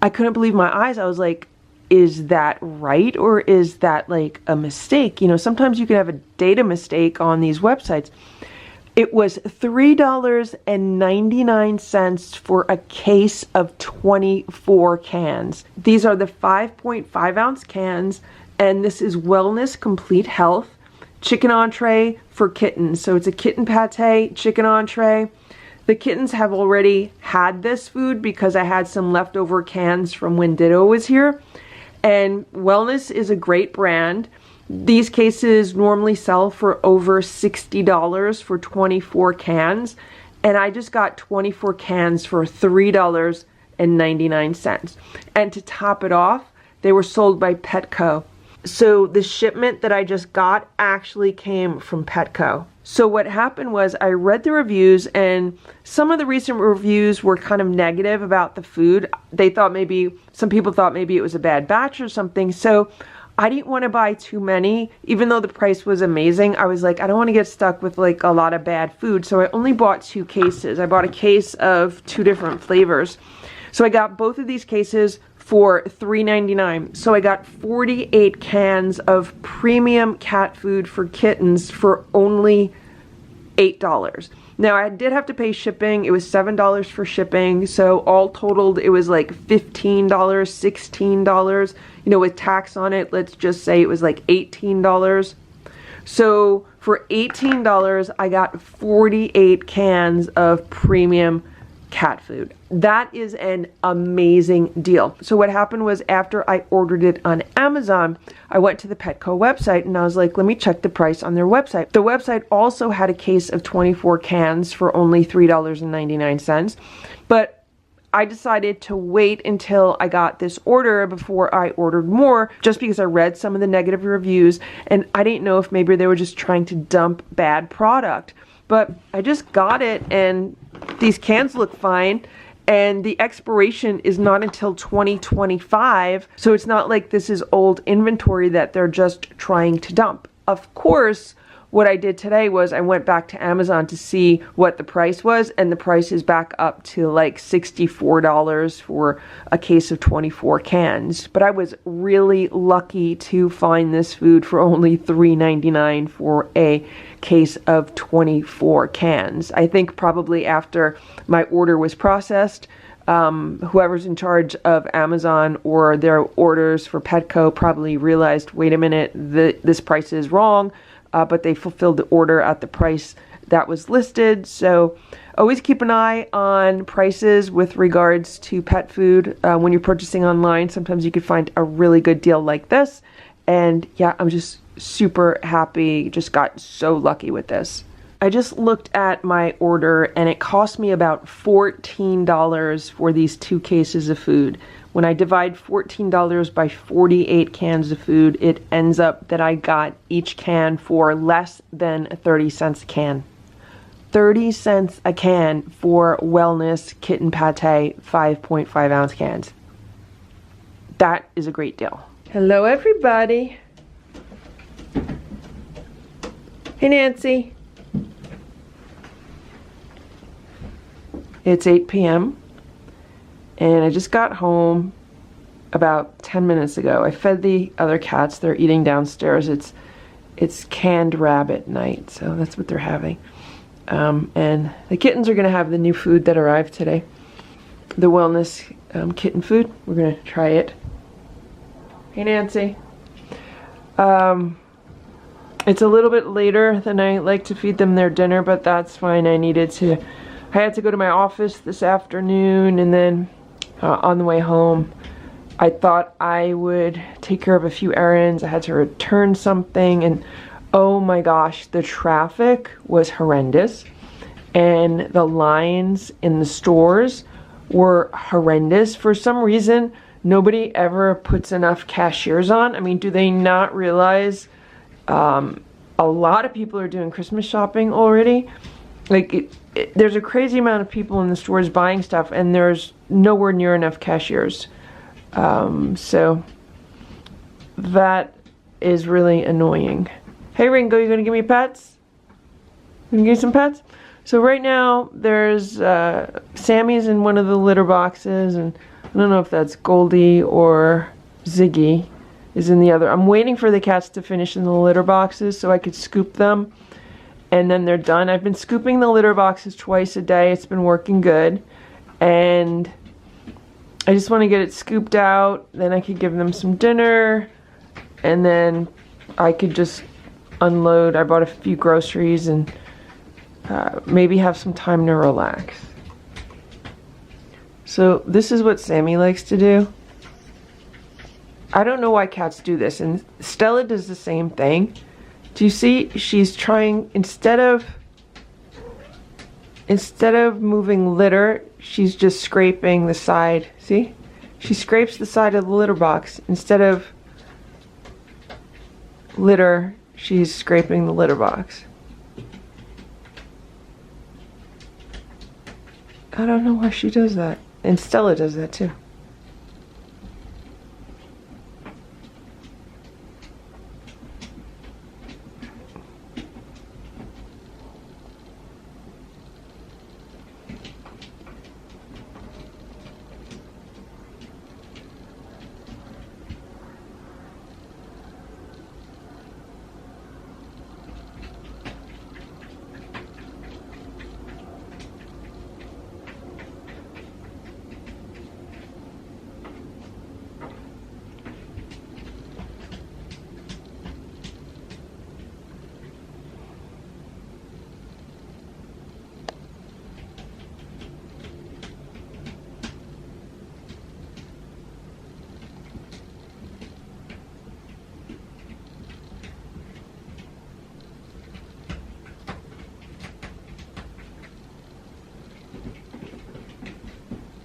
I couldn't believe my eyes. I was like, is that right? Or is that like a mistake? You know, sometimes you can have a data mistake on these websites. It was $3.99 for a case of 24 cans. These are the 5.5 ounce cans, and this is Wellness Complete Health chicken entree for kittens. So it's a kitten pate, chicken entree. The kittens have already had this food because I had some leftover cans from when Ditto was here. And Wellness is a great brand. These cases normally sell for over $60 for 24 cans. And I just got 24 cans for $3.99. And to top it off, they were sold by Petco. So the shipment that I just got actually came from Petco. So what happened was I read the reviews, and some of the recent reviews were kind of negative about the food. Some people thought maybe it was a bad batch or something. So I didn't want to buy too many, even though the price was amazing. I was like, I don't want to get stuck with like a lot of bad food. So I only bought 2 cases. I bought a case of 2 different flavors. So I got both of these cases for $3.99. So I got 48 cans of premium cat food for kittens for only $8. Now I did have to pay shipping. It was $7 for shipping. So all totaled, it was like $15, $16. You know, with tax on it, let's just say it was like $18. So for $18, I got 48 cans of premium cat food. That is an amazing deal. So what happened was, after I ordered it on Amazon, I went to the Petco website and I was like, let me check the price on their website. The website also had a case of 24 cans for only $3.99. But I decided to wait until I got this order before I ordered more, just because I read some of the negative reviews and I didn't know if maybe they were just trying to dump bad product. But I just got it and these cans look fine, and the expiration is not until 2025, so it's not like this is old inventory that they're just trying to dump. Of course, what I did today was I went back to Amazon to see what the price was, and the price is back up to like $64 for a case of 24 cans. But I was really lucky to find this food for only $3.99 for a case of 24 cans. I think probably after my order was processed, Whoever's in charge of Amazon or their orders for Petco probably realized, wait a minute, this price is wrong, but they fulfilled the order at the price that was listed. So always keep an eye on prices with regards to pet food when you're purchasing online. Sometimes you could find a really good deal like this. And yeah, I'm just super happy. Just got so lucky with this. I just looked at my order and it cost me about $14 for these 2 cases of food. When I divide $14 by 48 cans of food, it ends up that I got each can for less than 30 cents a can. 30 cents a can for Wellness Kitten Pate 5.5 ounce cans. That is a great deal. Hello everybody. Hey Nancy. It's 8 p.m. and I just got home about 10 minutes ago. I fed the other cats. They're eating downstairs. It's canned rabbit night, so that's what they're having. And the kittens are going to have the new food that arrived today. The Wellness kitten food. We're going to try it. Hey Nancy. It's a little bit later than I like to feed them their dinner, but that's fine. I had to go to my office this afternoon, and then on the way home I thought I would take care of a few errands. I had to return something, and oh my gosh, the traffic was horrendous and the lines in the stores were horrendous. For some reason, nobody ever puts enough cashiers on. I mean, do they not realize a lot of people are doing Christmas shopping already? Like, there's a crazy amount of people in the stores buying stuff, and there's nowhere near enough cashiers. So that is really annoying. Hey Ringo, you gonna give me pets? You gonna give me some pets? So right now there's Sammy's in one of the litter boxes, and I don't know if that's Goldie or Ziggy is in the other. I'm waiting for the cats to finish in the litter boxes so I could scoop them, and then they're done. I've been scooping the litter boxes twice a day. It's been working good, and I just want to get it scooped out. Then I could give them some dinner, and then I could just unload. I bought a few groceries and maybe have some time to relax. So this is what Sammy likes to do. I don't know why cats do this, and Stella does the same thing. Do you see? She's trying, instead of moving litter, she's just scraping the side. See? She scrapes the side of the litter box. Instead of litter, she's scraping the litter box. I don't know why she does that. And Stella does that too.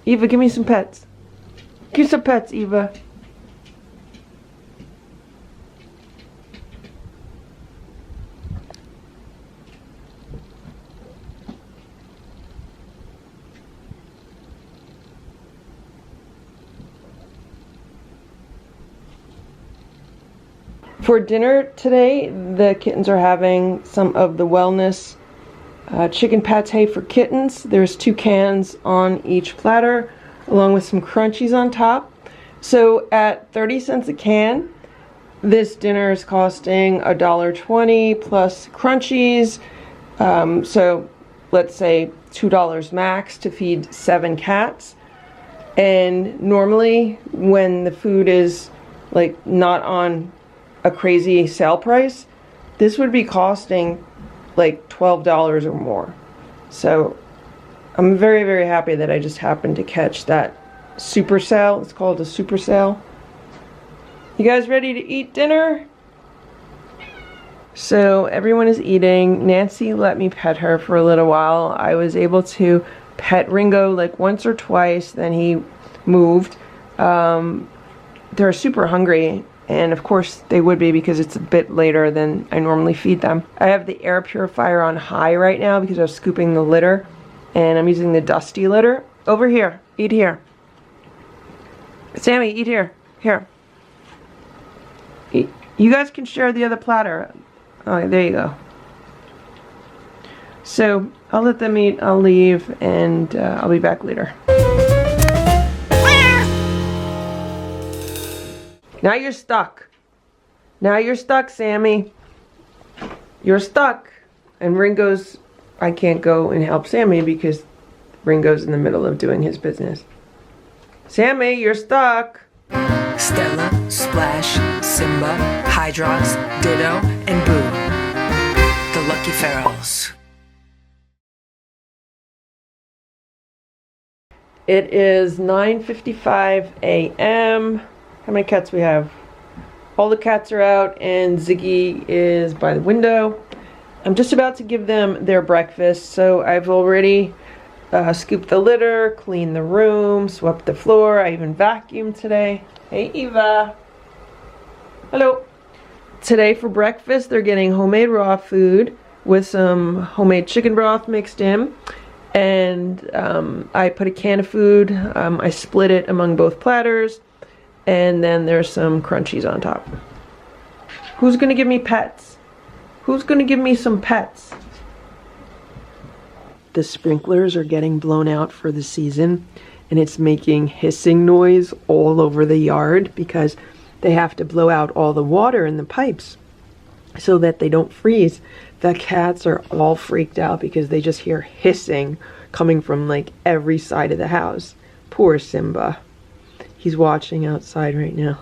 Eva, give me some pets. Give me some pets, Eva. For dinner today, the kittens are having some of the Wellness chicken pate for kittens. There's 2 cans on each platter, along with some crunchies on top. So at 30 cents a can, this dinner is costing $1.20 plus crunchies. So let's say $2 max to feed 7 cats. And normally when the food is like not on a crazy sale price, this would be costing like $12 or more. So I'm very, very happy that I just happened to catch that super sale. It's called a super sale. You guys ready to eat dinner? So everyone is eating. Nancy let me pet her for a little while. I was able to pet Ringo like once or twice, then he moved. They're super hungry, and of course they would be because it's a bit later than I normally feed them. I have the air purifier on high right now because I was scooping the litter, and I'm using the dusty litter. Over here, eat here. Sammy, eat here. Here. Eat. You guys can share the other platter. Oh, there you go. So I'll let them eat, I'll leave, and I'll be back later. Now you're stuck. Now you're stuck, Sammy. You're stuck. And Ringo's, I can't go and help Sammy because Ringo's in the middle of doing his business. Sammy, you're stuck. Stella, Splash, Simba, Hydrox, Ditto, and Boo. The Lucky Ferals. It is 9:55 a.m. How many cats we have? All the cats are out and Ziggy is by the window. I'm just about to give them their breakfast, so I've already scooped the litter, cleaned the room, swept the floor. I even vacuumed today. Hey Eva. Hello. Today for breakfast they're getting homemade raw food with some homemade chicken broth mixed in. And I put a can of food, I split it among both platters, and then there's some crunchies on top. Who's gonna give me pets? Who's gonna give me some pets? The sprinklers are getting blown out for the season, and it's making hissing noise all over the yard because they have to blow out all the water in the pipes so that they don't freeze. The cats are all freaked out because they just hear hissing coming from like every side of the house. Poor Simba. He's watching outside right now.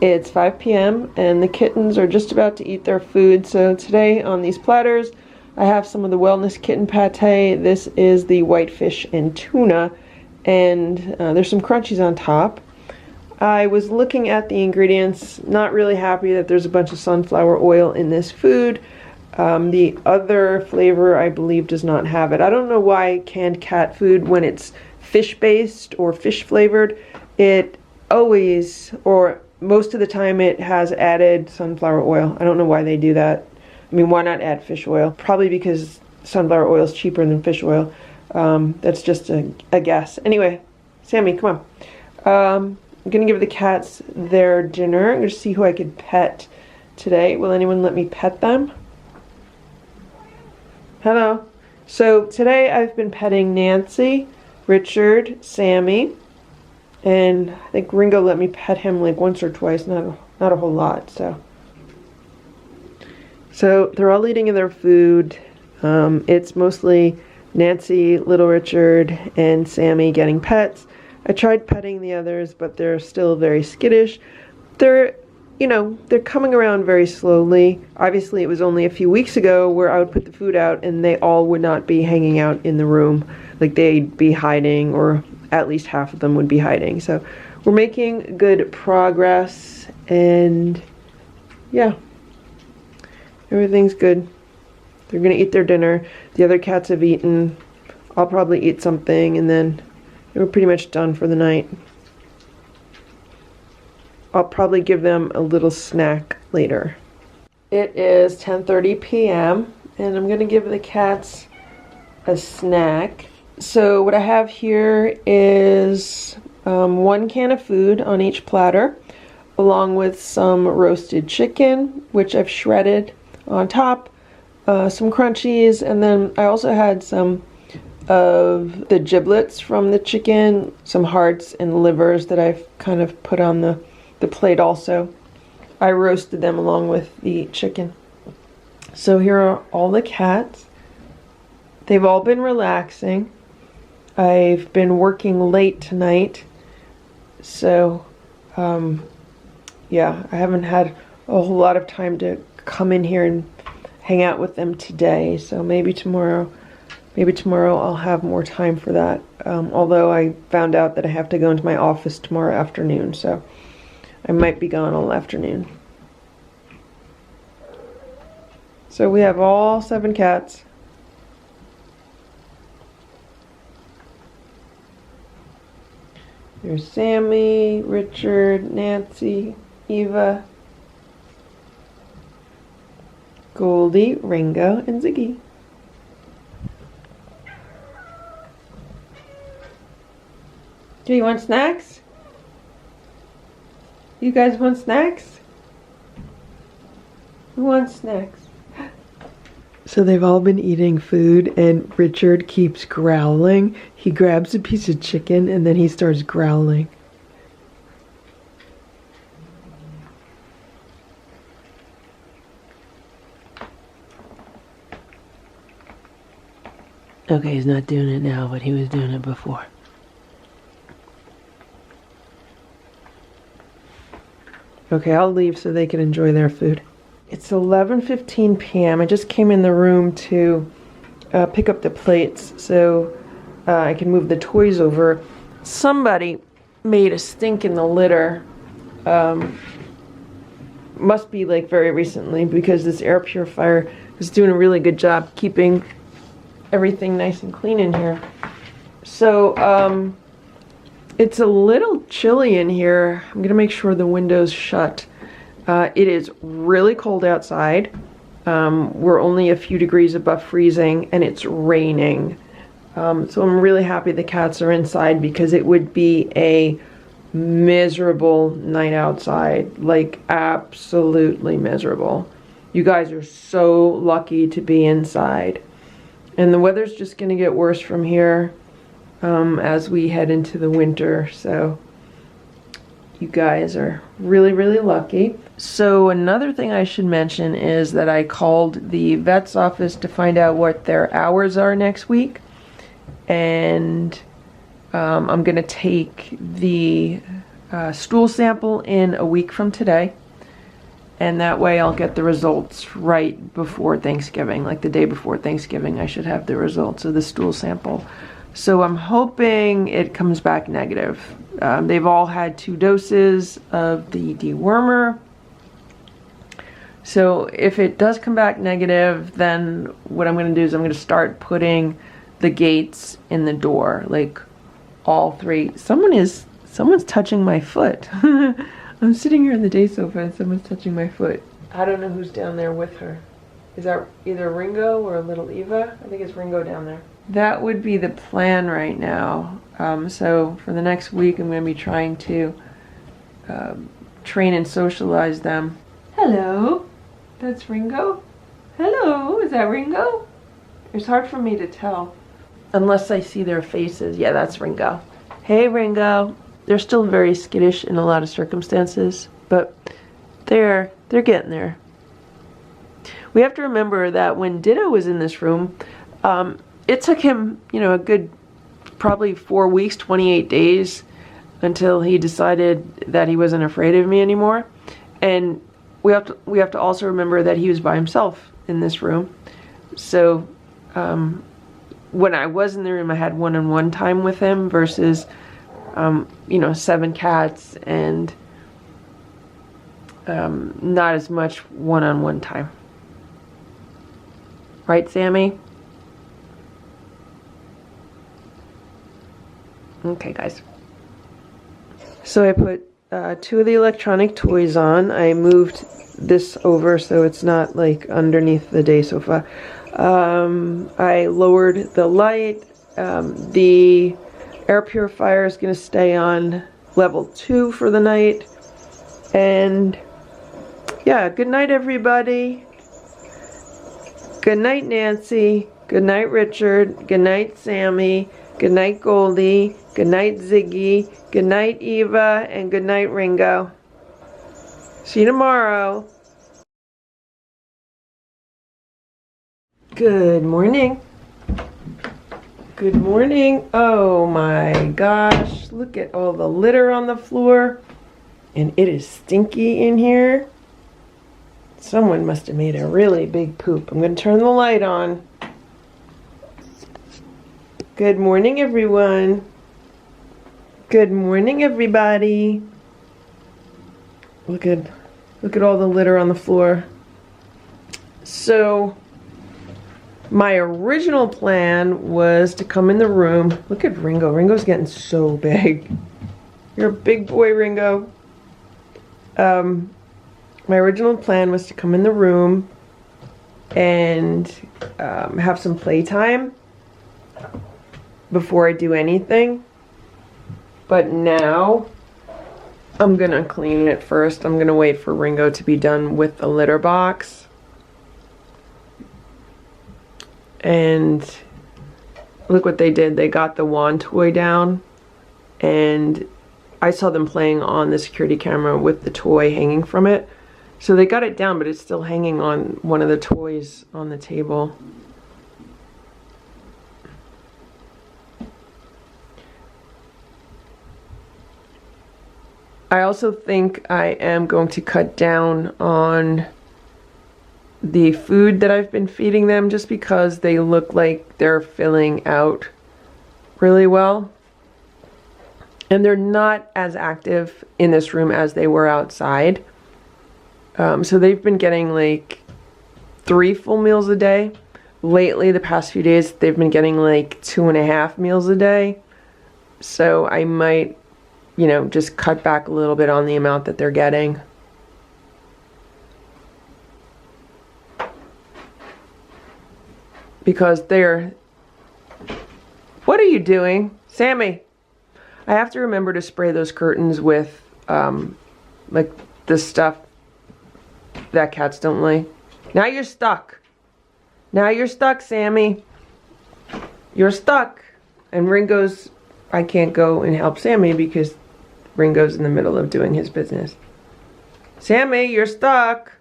It's 5 p.m. and the kittens are just about to eat their food. So today on these platters, I have some of the Wellness Kitten Pate. This is the whitefish and tuna, and there's some crunchies on top. I was looking at the ingredients, not really happy that there's a bunch of sunflower oil in this food. The other flavor, I believe, does not have it. I don't know why canned cat food, when it's fish-based or fish-flavored, it always, or most of the time, it has added sunflower oil. I don't know why they do that. I mean, why not add fish oil? Probably because sunflower oil is cheaper than fish oil. That's just a guess. Anyway, Sammy, come on. I'm gonna give the cats their dinner. I'm gonna see who I could pet today. Will anyone let me pet them? Hello. So today I've been petting Nancy, Richard, Sammy, and I think Ringo let me pet him like once or twice, not a whole lot. So they're all eating their food. It's mostly Nancy, Little Richard, and Sammy getting pets. I tried petting the others, but they're still very skittish. They're coming around very slowly. Obviously, it was only a few weeks ago where I would put the food out and they all would not be hanging out in the room. Like they'd be hiding, or at least half of them would be hiding. So we're making good progress, and yeah, everything's good. They're gonna eat their dinner. The other cats have eaten. I'll probably eat something, and then we're pretty much done for the night. I'll probably give them a little snack later. It is 10:30 p.m. and I'm gonna give the cats a snack. So what I have here is 1 can of food on each platter, along with some roasted chicken, which I've shredded on top, some crunchies, and then I also had some of the giblets from the chicken, some hearts and livers that I've kind of put on the plate also. I roasted them along with the chicken. So here are all the cats. They've all been relaxing. I've been working late tonight, so yeah, I haven't had a whole lot of time to come in here and hang out with them today, so maybe tomorrow I'll have more time for that. Although I found out that I have to go into my office tomorrow afternoon, so I might be gone all afternoon. So we have all 7 cats. There's Sammy, Richard, Nancy, Eva, Goldie, Ringo, and Ziggy. Do you want snacks? You guys want snacks? Who wants snacks? So they've all been eating food, and Richard keeps growling. He grabs a piece of chicken and then he starts growling. Okay, he's not doing it now, but he was doing it before. Okay, I'll leave so they can enjoy their food. It's 11:15 p.m. I just came in the room to pick up the plates so I can move the toys over. Somebody made a stink in the litter. Must be like very recently, because this air purifier is doing a really good job keeping everything nice and clean in here. So it's a little chilly in here. I'm gonna make sure the window's shut. It is really cold outside. We're only a few degrees above freezing, and it's raining. So I'm really happy the cats are inside, because it would be a miserable night outside. Like, absolutely miserable. You guys are so lucky to be inside. And the weather's just going to get worse from here as we head into the winter. So you guys are really, really lucky. So another thing I should mention is that I called the vet's office to find out what their hours are next week. And I'm going to take the stool sample in a week from today. And that way I'll get the results right before Thanksgiving. Like the day before Thanksgiving, I should have the results of the stool sample. So I'm hoping it comes back negative. They've all had 2 doses of the dewormer. So if it does come back negative, then what I'm going to do is I'm going to start putting the gates in the door, like all 3. Someone's touching my foot. I'm sitting here on the day sofa and someone's touching my foot. I don't know who's down there with her. Is that either Ringo or little Eva? I think it's Ringo down there. That would be the plan right now. So for the next week, I'm going to be trying to train and socialize them. Hello, that's Ringo. Hello, is that Ringo? It's hard for me to tell unless I see their faces. Yeah, that's Ringo. Hey, Ringo. They're still very skittish in a lot of circumstances, but they're getting there. We have to remember that when Ditto was in this room, it took him, a good probably 4 weeks, 28 days until he decided that he wasn't afraid of me anymore. And we have to also remember that he was by himself in this room. So when I was in the room, I had one-on-one time with him versus 7 cats and not as much one-on-one time. Right, Sammy? Okay, guys. So I put 2 of the electronic toys on. I moved this over so it's not like underneath the day sofa. I lowered the light. The air purifier is going to stay on level 2 for the night. And yeah, good night, everybody. Good night, Nancy. Good night, Richard. Good night, Sammy. Good night, Goldie. Good night, Ziggy. Good night, Eva. And good night, Ringo. See you tomorrow. Good morning. Good morning. Oh my gosh, look at all the litter on the floor. And it is stinky in here. Someone must have made a really big poop. I'm going to turn the light on. Good morning, everyone. Good morning, everybody. Look at all the litter on the floor. So, my original plan was to come in the room. Look at Ringo. Ringo's getting so big. You're a big boy, Ringo. My original plan was to come in the room and have some playtime before I do anything. But now I'm gonna clean it first. I'm gonna wait for Ringo to be done with the litter box. And look what they did. They got the wand toy down, and I saw them playing on the security camera with the toy hanging from it. So they got it down, but it's still hanging on one of the toys on the table. I also think I am going to cut down on the food that I've been feeding them, just because they look like they're filling out really well. And they're not as active in this room as they were outside. So they've been getting like 3 full meals a day. Lately, the past few days, they've been getting like 2.5 meals a day. So I might, you know, just cut back a little bit on the amount that they're getting. Because they're... What are you doing? Sammy! I have to remember to spray those curtains with, like, the stuff that cats don't like. Now you're stuck. Now you're stuck, Sammy. You're stuck. And Ringo's... I can't go and help Sammy because Ringo's in the middle of doing his business. Sammy, you're stuck.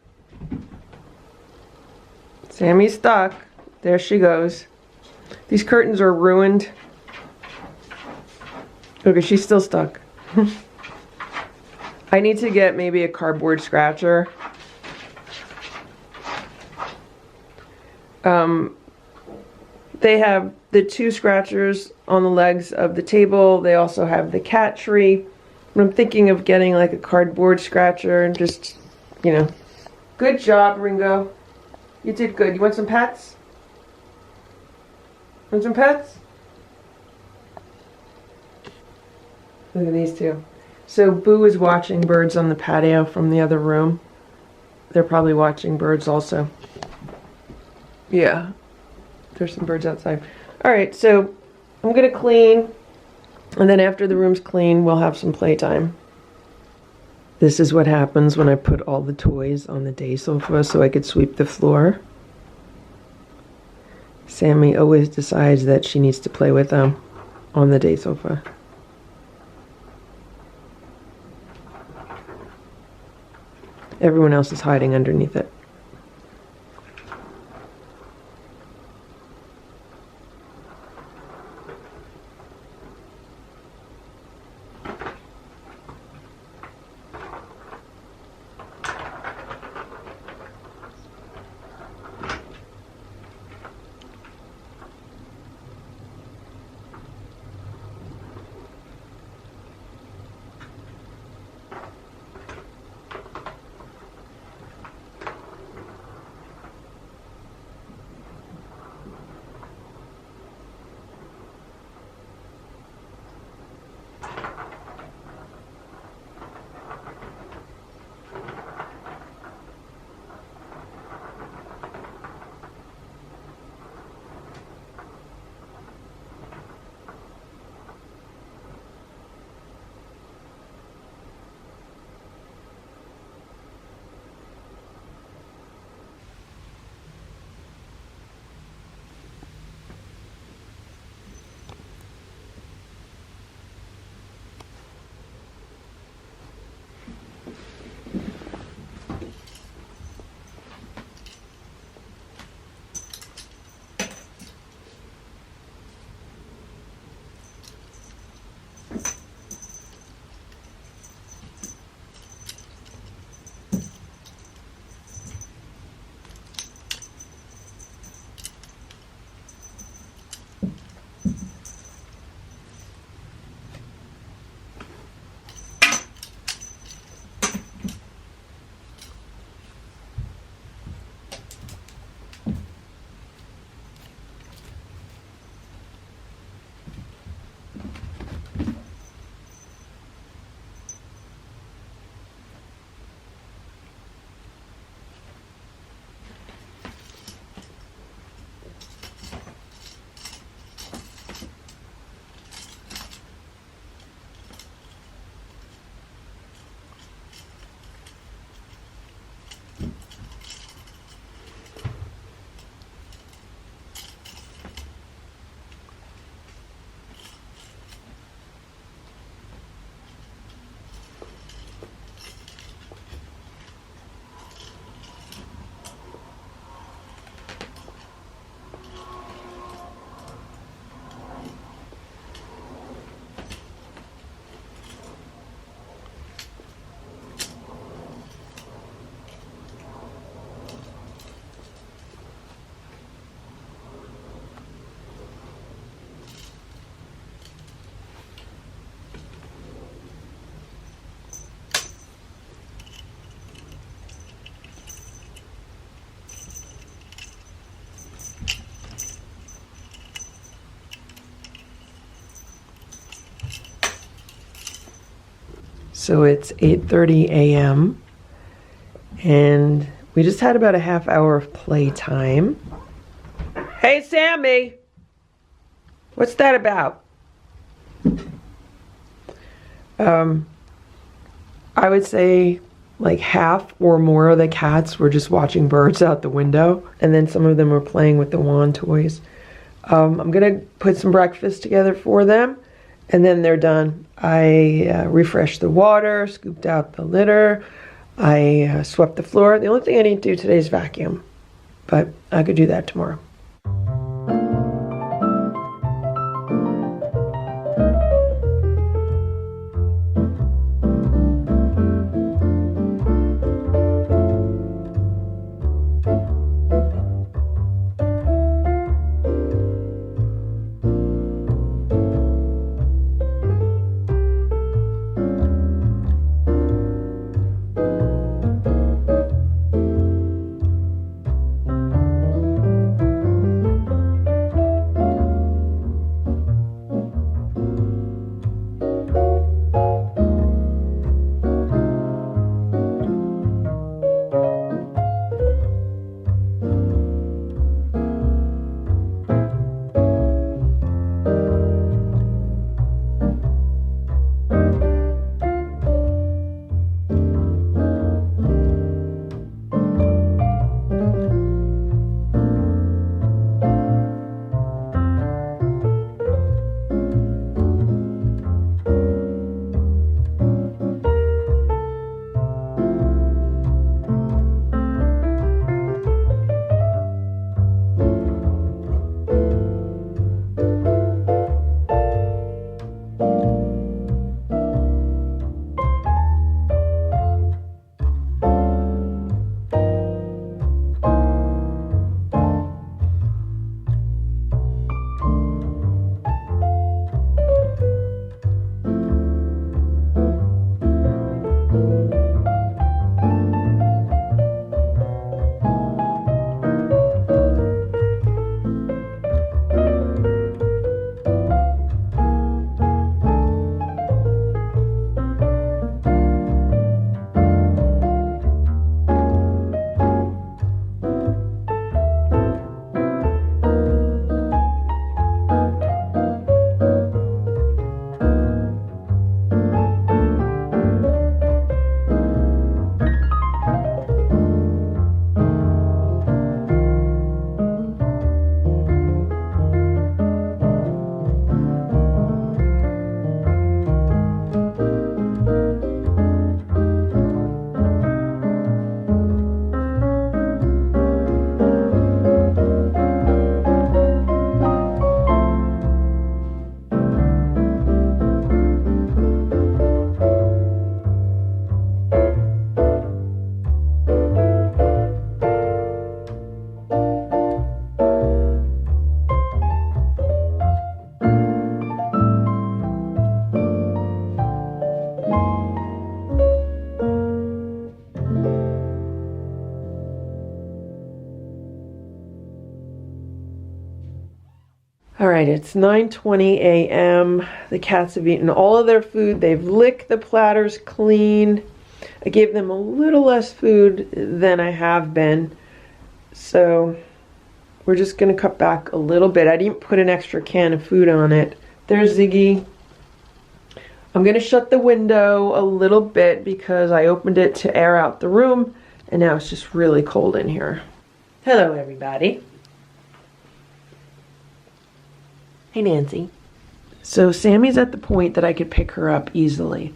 Sammy's stuck. There she goes. These curtains are ruined. Okay, she's still stuck. I need to get maybe a cardboard scratcher. They have the 2 scratchers on the legs of the table. They also have the cat tree. I'm thinking of getting like a cardboard scratcher and just, you know. Good job, Ringo. You did good. You want some pets? Want some pets? Look at these 2. So Boo is watching birds on the patio from the other room. They're probably watching birds also. Yeah, there's some birds outside. Alright, so I'm gonna clean, and then after the room's clean, we'll have some playtime. This is what happens when I put all the toys on the day sofa so I could sweep the floor. Sammy always decides that she needs to play with them on the day sofa. Everyone else is hiding underneath it. So it's 8:30 a.m. and we just had about a half hour of playtime. Hey, Sammy! What's that about? I would say like half or more of the cats were just watching birds out the window, and then some of them were playing with the wand toys. I'm gonna put some breakfast together for them, and then they're done. I refreshed the water, scooped out the litter, I swept the floor. The only thing I need to do today is vacuum, but I could do that tomorrow. All right, it's 9:20 a.m. The cats have eaten all of their food. They've licked the platters clean. I gave them a little less food than I have been. So we're just gonna cut back a little bit. I didn't put an extra can of food on it. There's Ziggy. I'm gonna shut the window a little bit because I opened it to air out the room, and now it's just really cold in here. Hello, everybody. Hey, Nancy. So Sammy's at the point that I could pick her up easily.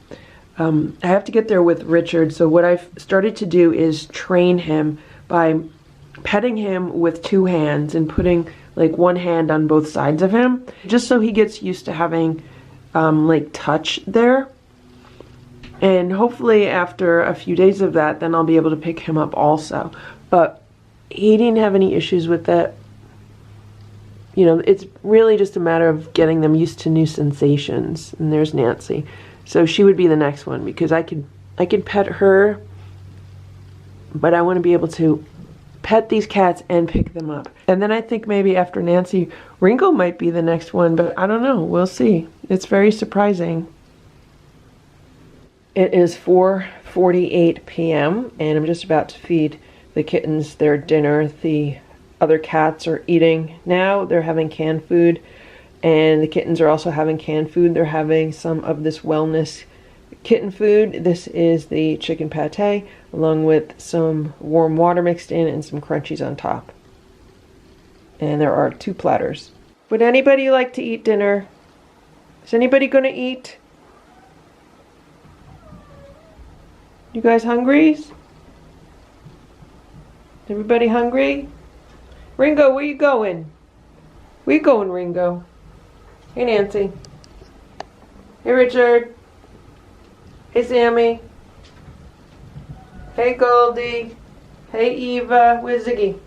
I have to get there with Richard, so what I've started to do is train him by petting him with two hands and putting like one hand on both sides of him, just so he gets used to having like touch there. And hopefully after a few days of that, then I'll be able to pick him up also. But he didn't have any issues with that. You know, it's really just a matter of getting them used to new sensations. And there's Nancy. So she would be the next one because I could pet her, but I want to be able to pet these cats and pick them up. And then I think maybe after Nancy, Ringo might be the next one, but I don't know. We'll see. It's very surprising. It is 4:48 p.m. and I'm just about to feed the kittens their dinner. The other cats are eating now. They're having canned food, and the kittens are also having canned food. They're having some of this wellness kitten food. This is the chicken pate along with some warm water mixed in and some crunchies on top. And there are 2 platters. Would anybody like to eat dinner? Is anybody going to eat? You guys hungry? Everybody hungry? Ringo, where you going? Where you going, Ringo? Hey, Nancy. Hey, Richard. Hey, Sammy. Hey, Goldie. Hey, Eva. Where's Ziggy?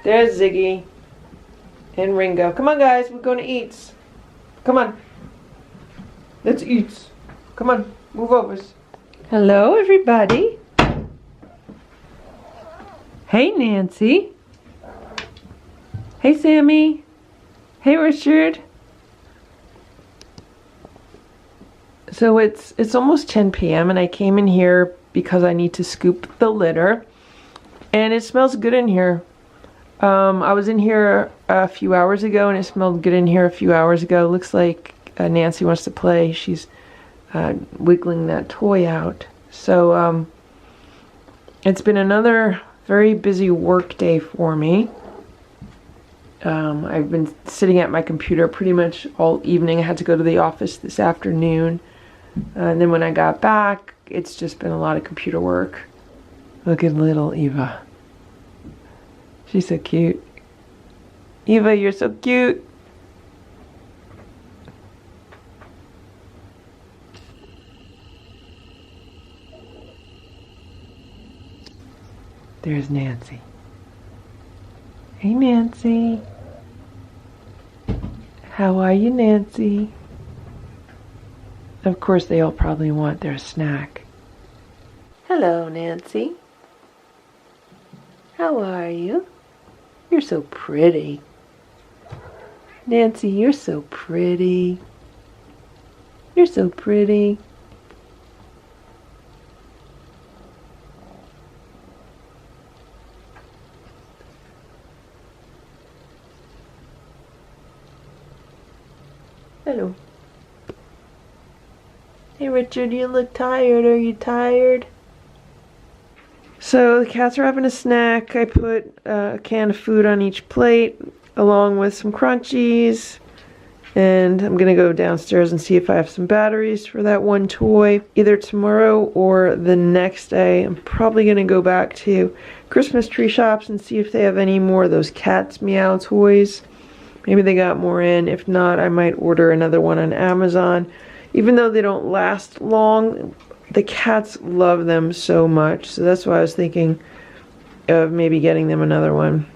There's Ziggy. And Ringo. Come on, guys. We're going to eat. Come on. Let's eat. Come on. Move over. Hello, everybody. Hey, Nancy. Hey, Sammy. Hey, Richard. So it's almost 10 p.m. and I came in here because I need to scoop the litter, and it smells good in here. I was in here a few hours ago and it smelled good in here a few hours ago. Looks like Nancy wants to play. She's wiggling that toy out. So it's been another very busy work day for me. I've been sitting at my computer pretty much all evening. I had to go to the office this afternoon. And then when I got back, it's just been a lot of computer work. Look at little Eva. She's so cute. Eva, you're so cute. There's Nancy. Hey, Nancy. How are you, Nancy? Of course, they all probably want their snack. Hello, Nancy. How are you? You're so pretty. Nancy, you're so pretty. You're so pretty. Hello. Hey, Richard, you look tired. Are you tired? So the cats are having a snack. I put a can of food on each plate along with some crunchies. And I'm going to go downstairs and see if I have some batteries for that one toy. Either tomorrow or the next day. I'm probably going to go back to Christmas tree shops and see if they have any more of those Cats Meow toys. Maybe they got more in. If not, I might order another one on Amazon. Even though they don't last long, the cats love them so much. So that's why I was thinking of maybe getting them another one.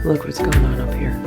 Look what's going on up here.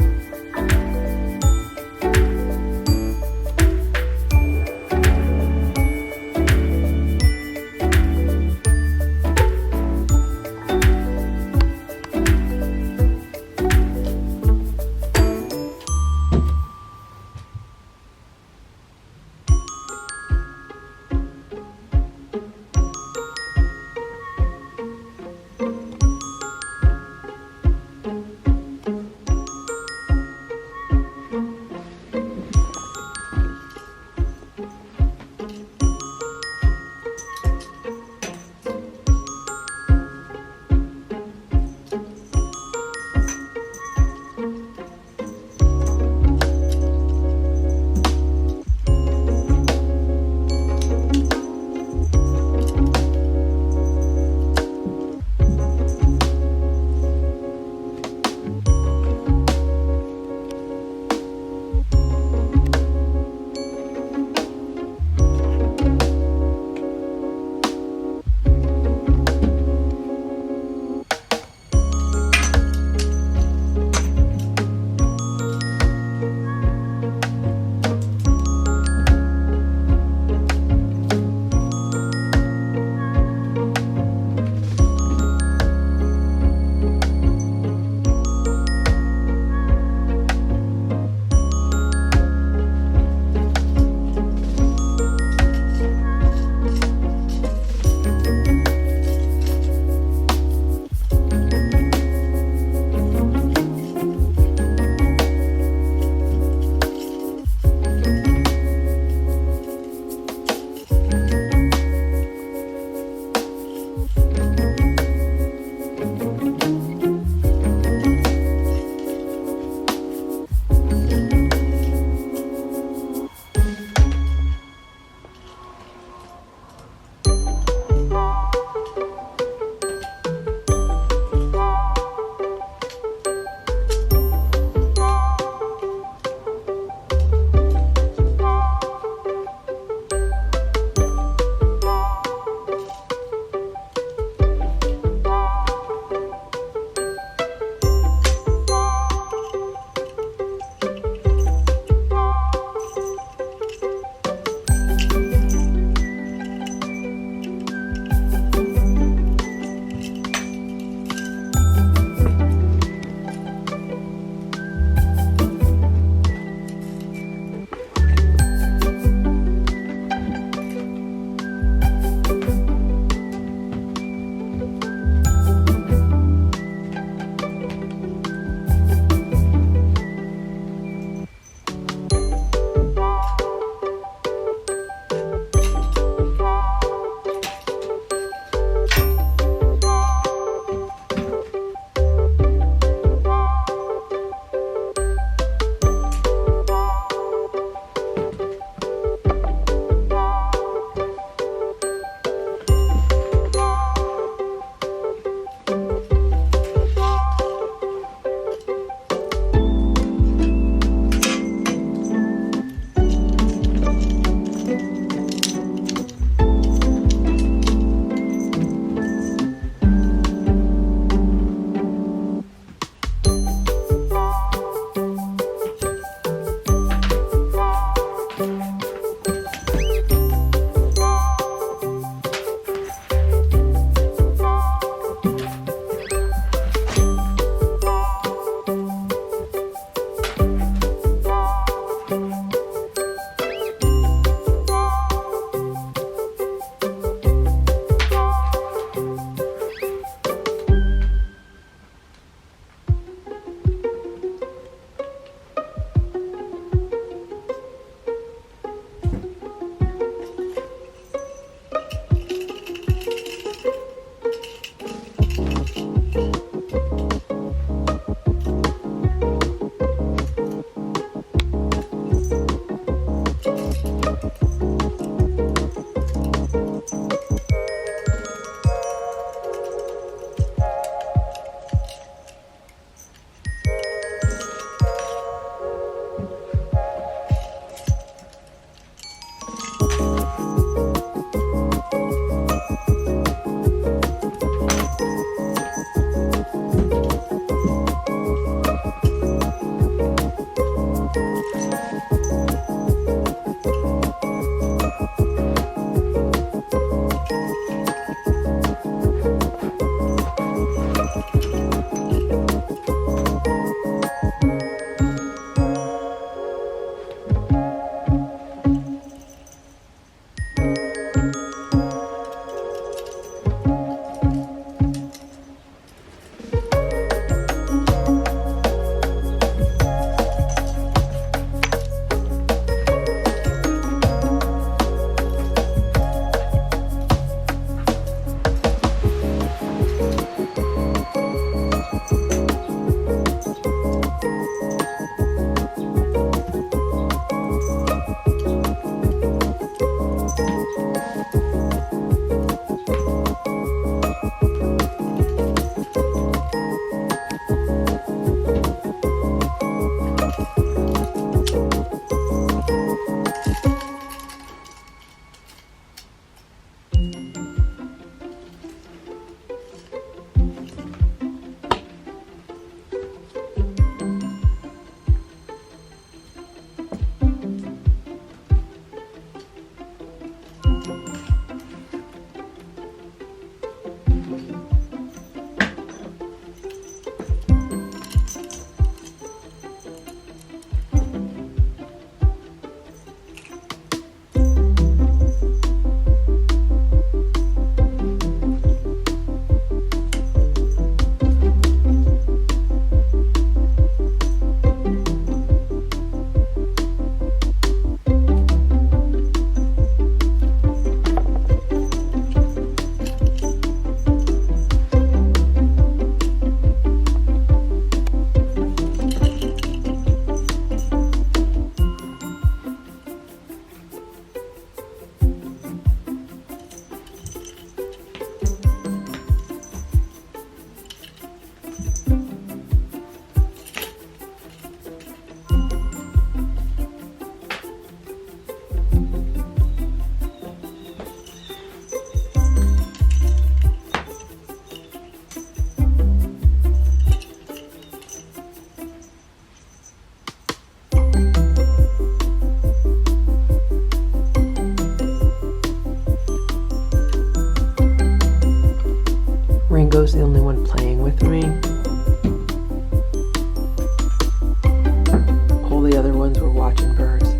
watching birds.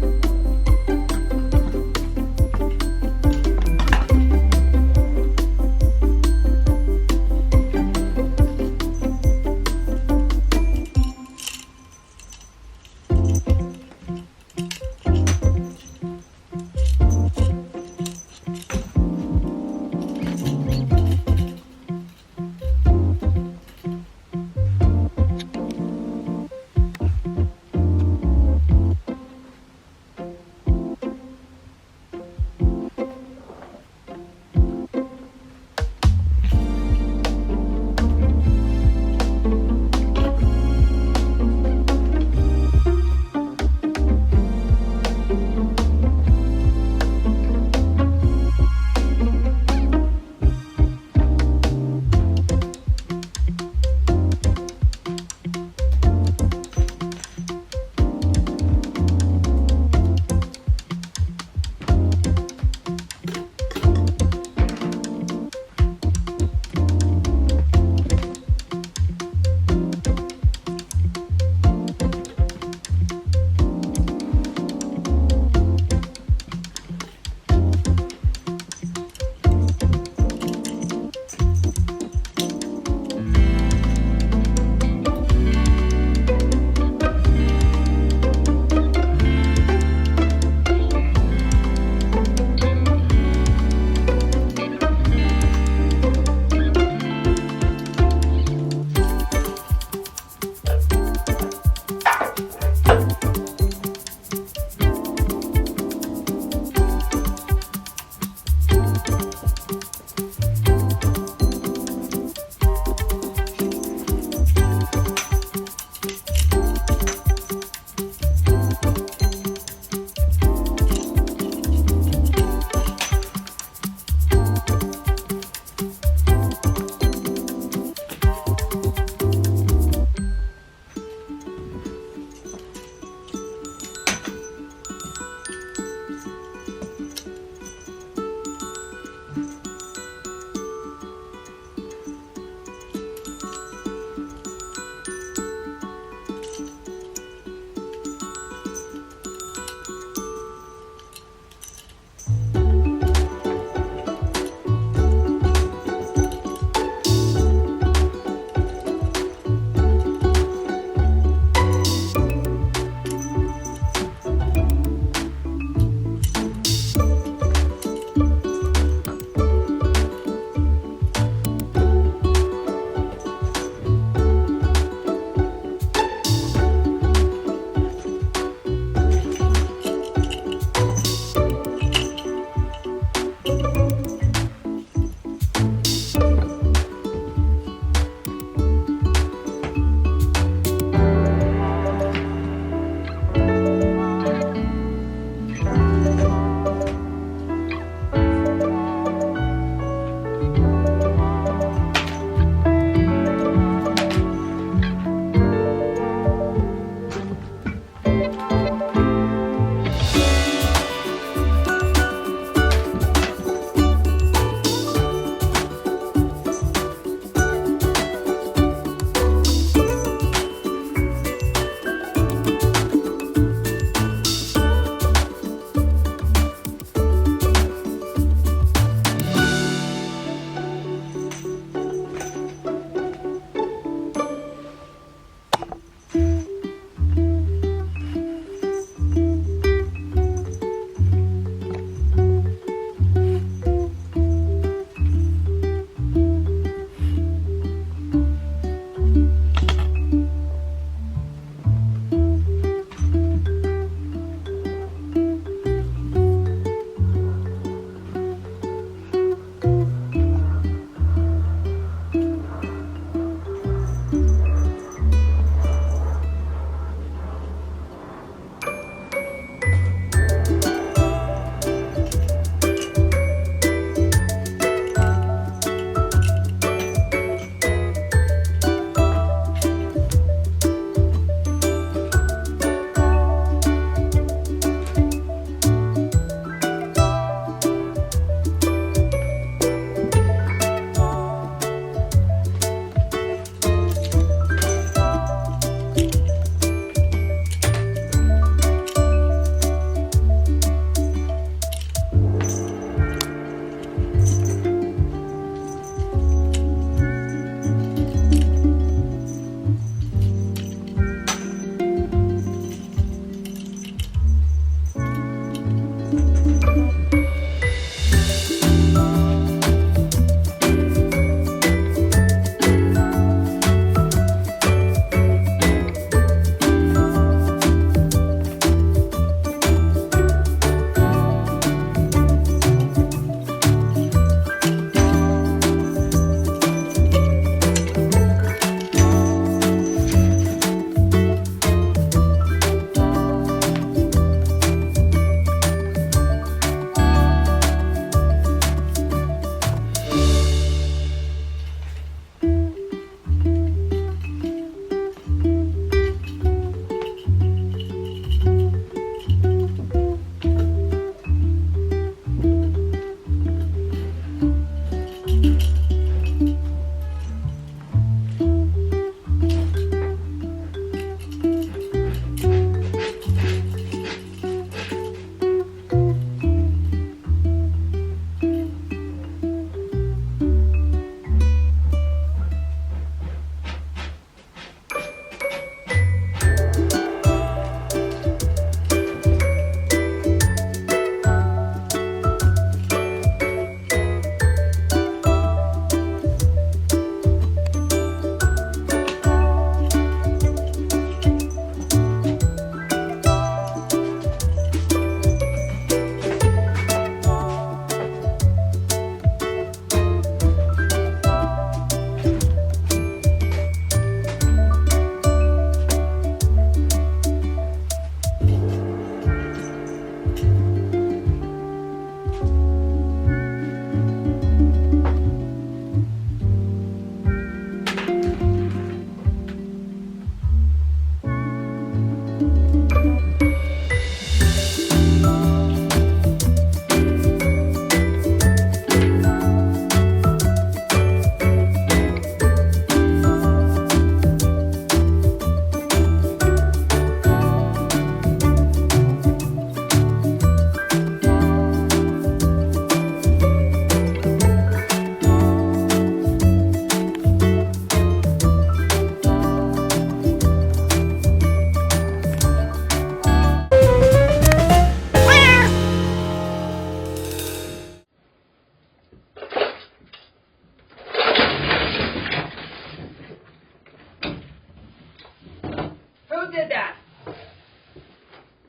Who did that?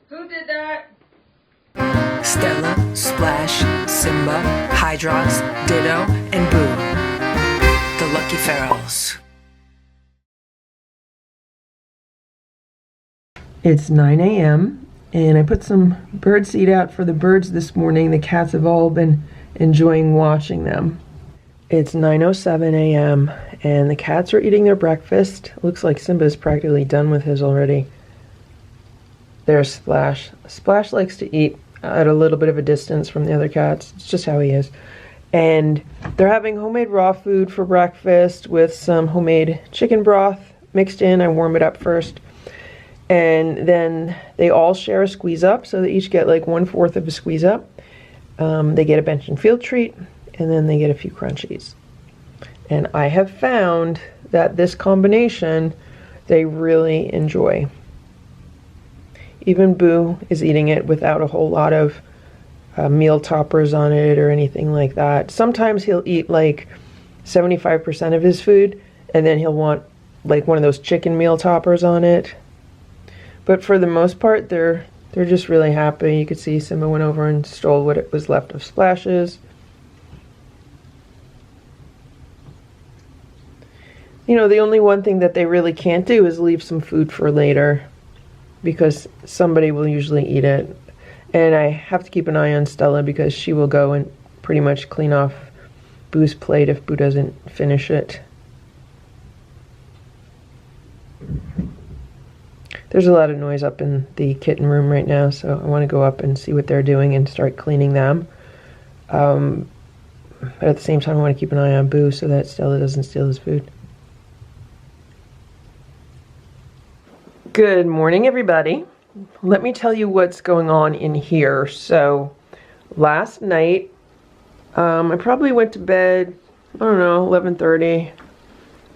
Who did that? Stella, Splash, Simba, Hydrox, Ditto, and Boo. The Lucky Ferals. It's 9 a.m. and I put some bird seed out for the birds this morning. The cats have all been enjoying watching them. It's 9:07 a.m. and the cats are eating their breakfast. Looks like Simba's practically done with his already. There's Splash. Splash likes to eat at a little bit of a distance from the other cats. It's just how he is. And they're having homemade raw food for breakfast with some homemade chicken broth mixed in. I warm it up first. And then they all share a squeeze up, so they each get like 1/4 of a squeeze up. They get a bench and field treat, and then they get a few crunchies. And I have found that this combination they really enjoy. Even Boo is eating it without a whole lot of meal toppers on it or anything like that. Sometimes he'll eat like 75% of his food, and then he'll want like one of those chicken meal toppers on it. But for the most part, they're just really happy. You could see Simba went over and stole what was left of Splash's. You know, the only one thing that they really can't do is leave some food for later, because somebody will usually eat it. And I have to keep an eye on Stella because she will go and pretty much clean off Boo's plate if Boo doesn't finish it. There's a lot of noise up in the kitten room right now, so I want to go up and see what they're doing and start cleaning them. But at the same time, I want to keep an eye on Boo so that Stella doesn't steal his food. Good morning, everybody. Let me tell you what's going on in here. So last night, I probably went to bed, I don't know, 11:30,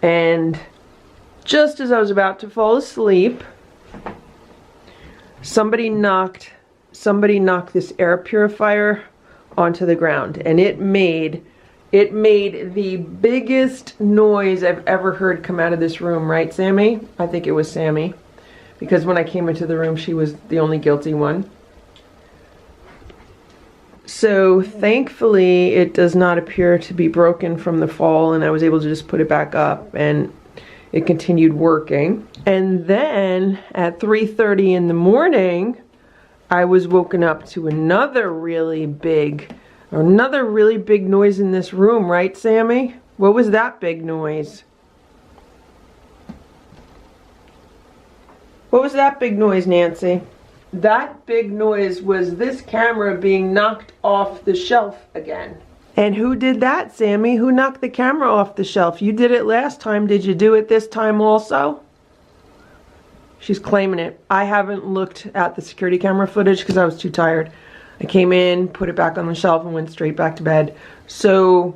and just as I was about to fall asleep, somebody knocked this air purifier onto the ground, and it made the biggest noise I've ever heard come out of this room, right, Sammy? I think it was Sammy, because when I came into the room, she was the only guilty one. So thankfully, it does not appear to be broken from the fall, and I was able to just put it back up, and it continued working. And then at 3:30 in the morning, I was woken up to another really big noise in this room, right, Sammy? What was that big noise? What was that big noise, Nancy? That big noise was this camera being knocked off the shelf again. And who did that, Sammy? Who knocked the camera off the shelf? You did it last time. Did you do it this time also? She's claiming it. I haven't looked at the security camera footage because I was too tired. I came in, put it back on the shelf, and went straight back to bed. So,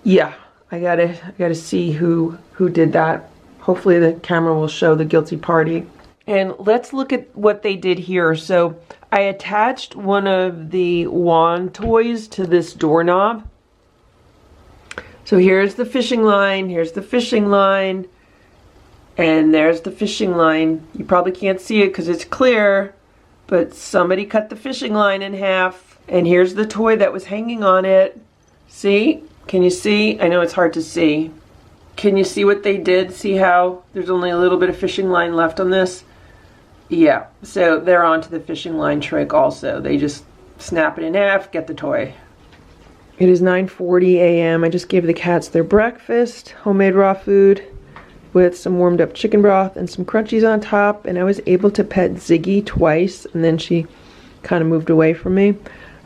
yeah, I gotta see who did that. Hopefully the camera will show the guilty party. And let's look at what they did here. So I attached one of the wand toys to this doorknob. So here's the fishing line, here's the fishing line, and there's the fishing line. You probably can't see it because it's clear, but somebody cut the fishing line in half. And here's the toy that was hanging on it. See? Can you see? I know it's hard to see. Can you see what they did? See how there's only a little bit of fishing line left on this? Yeah, so they're onto the fishing line trick also. They just snap it in half, get the toy. It is 9:40 a.m. I just gave the cats their breakfast, homemade raw food with some warmed up chicken broth and some crunchies on top, and I was able to pet Ziggy twice, and then she kind of moved away from me.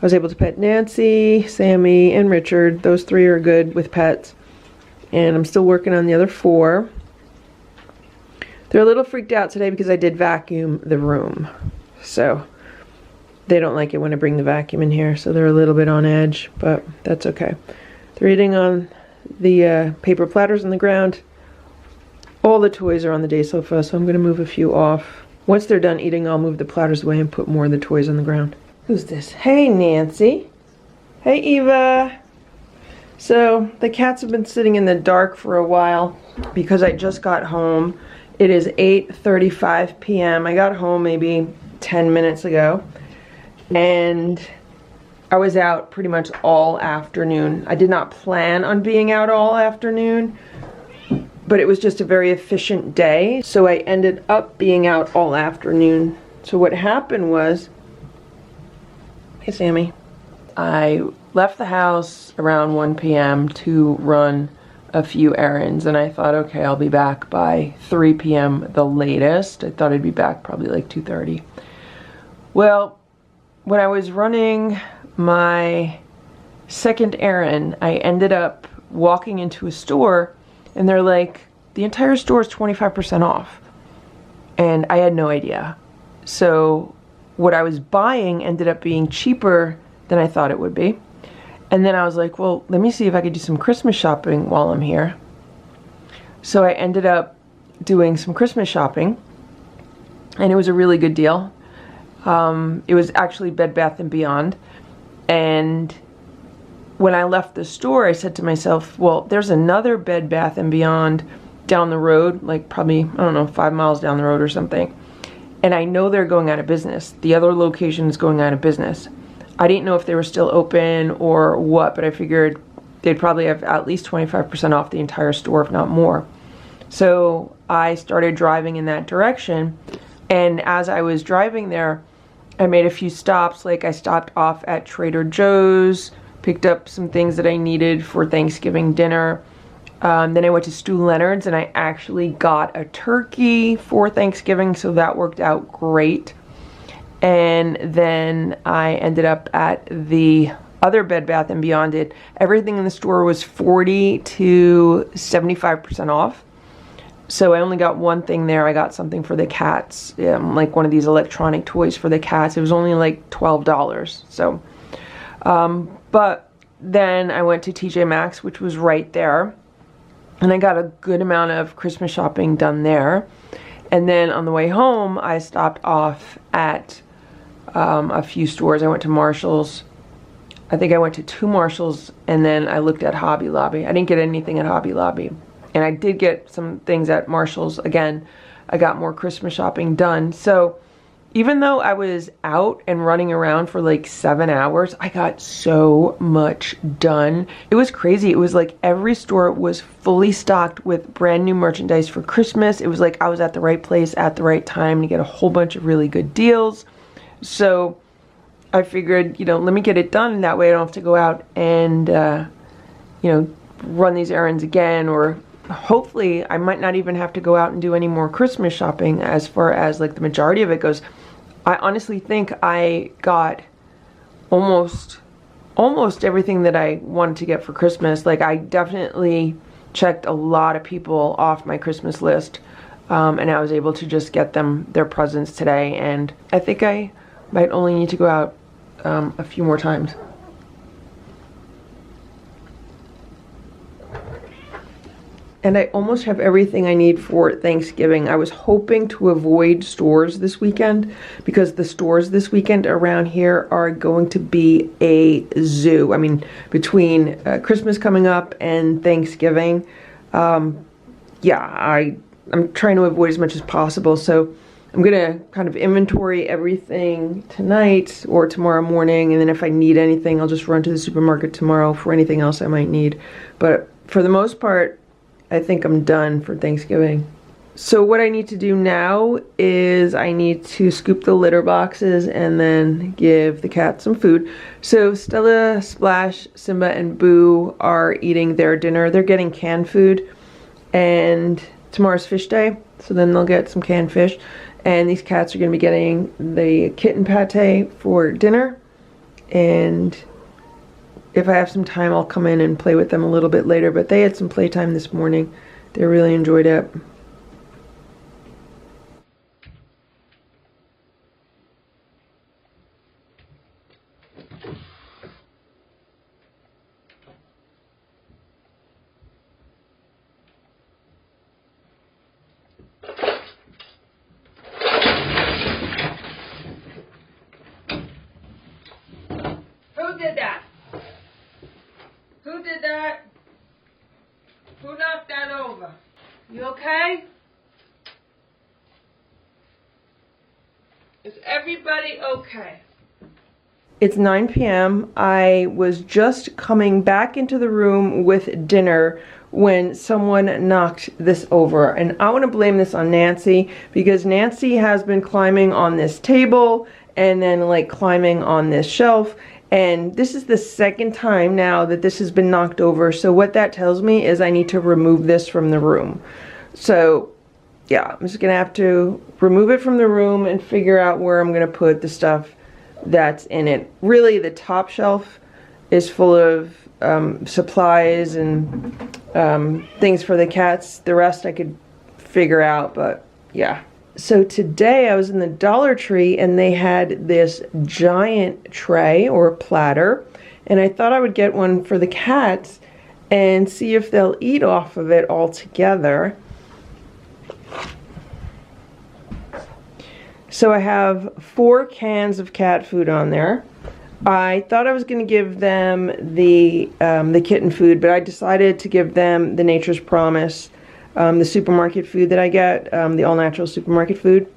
I was able to pet Nancy, Sammy, and Richard. Those three are good with pets, and I'm still working on the other 4. They're a little freaked out today because I did vacuum the room. So they don't like it when I bring the vacuum in here, so they're a little bit on edge, but that's okay. They're eating on the paper platters on the ground. All the toys are on the day sofa, so I'm going to move a few off. Once they're done eating, I'll move the platters away and put more of the toys on the ground. Who's this? Hey, Nancy. Hey, Eva. So the cats have been sitting in the dark for a while because I just got home. It is 8:35 p.m. I got home maybe 10 minutes ago, and I was out pretty much all afternoon. I did not plan on being out all afternoon, but it was just a very efficient day, so I ended up being out all afternoon. So what happened was, hey Sammy, I left the house around 1 p.m. to run a few errands, and I thought, okay, I'll be back by 3 p.m. the latest. I thought I'd be back probably like 2:30. Well, when I was running my second errand, I ended up walking into a store, and they're like, the entire store is 25% off. And I had no idea. So what I was buying ended up being cheaper than I thought it would be. And then I was like, well, let me see if I could do some Christmas shopping while I'm here. So I ended up doing some Christmas shopping, and it was a really good deal. It was actually Bed Bath & Beyond. And when I left the store, I said to myself, well, there's another Bed Bath & Beyond down the road, like probably, I don't know, 5 miles down the road or something. And I know they're going out of business. The other location is going out of business. I didn't know if they were still open or what, but I figured they'd probably have at least 25% off the entire store, if not more. So I started driving in that direction, and as I was driving there, I made a few stops. Like I stopped off at Trader Joe's, picked up some things that I needed for Thanksgiving dinner. Then I went to Stu Leonard's, and I actually got a turkey for Thanksgiving, so that worked out great. And then I ended up at the other Bed Bath & Beyond. Everything in the store was 40 to 75% off. So I only got one thing there. I got something for the cats, like one of these electronic toys for the cats. It was only like $12. So, but then I went to TJ Maxx, which was right there. And I got a good amount of Christmas shopping done there. And then on the way home, I stopped off at a few stores. I went to Marshall's. I think I went to 2 Marshalls, and then I looked at Hobby Lobby. I didn't get anything at Hobby Lobby. And I did get some things at Marshall's. Again, I got more Christmas shopping done. So even though I was out and running around for like 7 hours, I got so much done. It was crazy. It was like every store was fully stocked with brand new merchandise for Christmas. It was like I was at the right place at the right time to get a whole bunch of really good deals. So I figured, you know, let me get it done, and that way I don't have to go out and, you know, run these errands again, or hopefully I might not even have to go out and do any more Christmas shopping as far as like the majority of it goes. I honestly think I got almost everything that I wanted to get for Christmas. Like I definitely checked a lot of people off my Christmas list, and I was able to just get them their presents today, and I think I might only need to go out a few more times. And I almost have everything I need for Thanksgiving. I was hoping to avoid stores this weekend because the stores this weekend around here are going to be a zoo. I mean, between Christmas coming up and Thanksgiving, yeah, I'm trying to avoid as much as possible. So I'm gonna kind of inventory everything tonight or tomorrow morning, and then if I need anything, I'll just run to the supermarket tomorrow for anything else I might need. But for the most part, I think I'm done for Thanksgiving. So what I need to do now is I need to scoop the litter boxes and then give the cats some food. So Stella, Splash, Simba, and Boo are eating their dinner. They're getting canned food, and tomorrow's fish day, so then they'll get some canned fish. And these cats are going to be getting the kitten pate for dinner, and if I have some time, I'll come in and play with them a little bit later, but they had some playtime this morning. They really enjoyed it. Who did that? Who did that? Who knocked that over? You okay? Is everybody okay? It's 9 p.m. I was just coming back into the room with dinner when someone knocked this over. And I want to blame this on Nancy, because Nancy has been climbing on this table and then like climbing on this shelf. And this is the second time now that this has been knocked over. So what that tells me is I need to remove this from the room. So yeah, I'm just gonna have to remove it from the room and figure out where I'm gonna put the stuff that's in it. Really, the top shelf is full of supplies and things for the cats. The rest I could figure out, but yeah. So today I was in the Dollar Tree and they had this giant tray or platter, and I thought I would get one for the cats and see if they'll eat off of it all together. So I have 4 cans of cat food on there. I thought I was going to give them the kitten food, but I decided to give them the Nature's Promise, the supermarket food that I get, the all-natural supermarket food.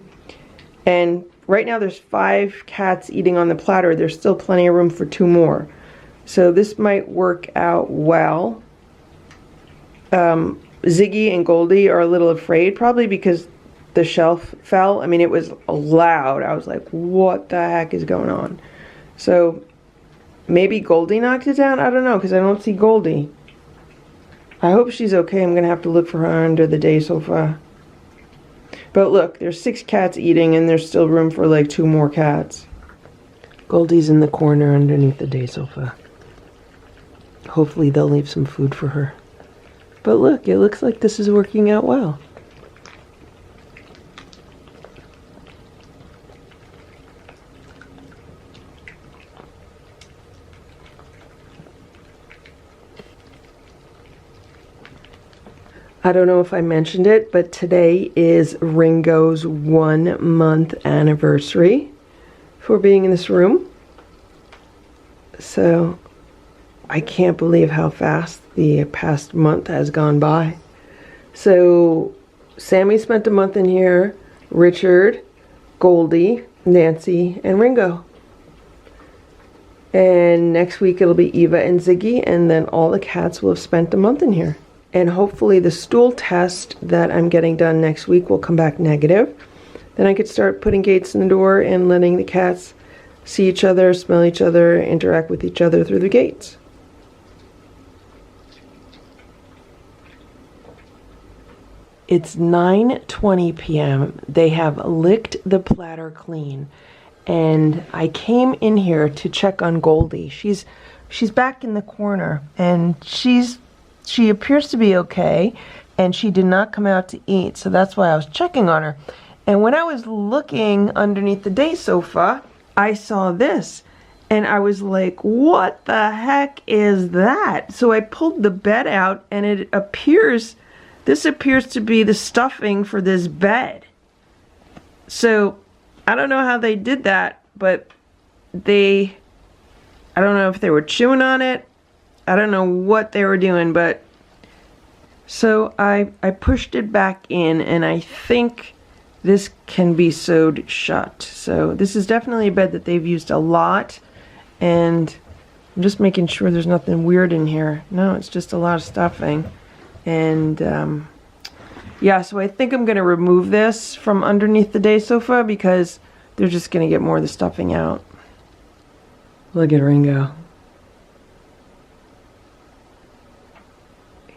And right now there's 5 cats eating on the platter. There's still plenty of room for 2 more. So this might work out well. Ziggy and Goldie are a little afraid, probably because the shelf fell. I mean, it was loud. I was like, what the heck is going on? So maybe Goldie knocked it down? I don't know, because I don't see Goldie. I hope she's okay. I'm going to have to look for her under the day sofa. But look, there's 6 cats eating and there's still room for like 2 more cats. Goldie's in the corner underneath the day sofa. Hopefully they'll leave some food for her. But look, it looks like this is working out well. I don't know if I mentioned it, but today is Ringo's 1-month anniversary for being in this room. So I can't believe how fast the past month has gone by. So Sammy spent a month in here, Richard, Goldie, Nancy, and Ringo. And next week it'll be Eva and Ziggy, and then all the cats will have spent a month in here. And hopefully the stool test that I'm getting done next week will come back negative. Then I could start putting gates in the door and letting the cats see each other, smell each other, interact with each other through the gates. It's 9:20 p.m. They have licked the platter clean. And I came in here to check on Goldie. She's back in the corner, and she appears to be okay, and she did not come out to eat, so that's why I was checking on her. And when I was looking underneath the day sofa, I saw this, and I was like, what the heck is that? So I pulled the bed out, and this appears to be the stuffing for this bed. So I don't know how they did that, but I don't know if they were chewing on it. I don't know what they were doing, but so I pushed it back in, and I think this can be sewed shut. So this is definitely a bed that they've used a lot, and I'm just making sure there's nothing weird in here. No, it's just a lot of stuffing. And yeah, so I think I'm going to remove this from underneath the day sofa because they're just going to get more of the stuffing out. Look at Ringo.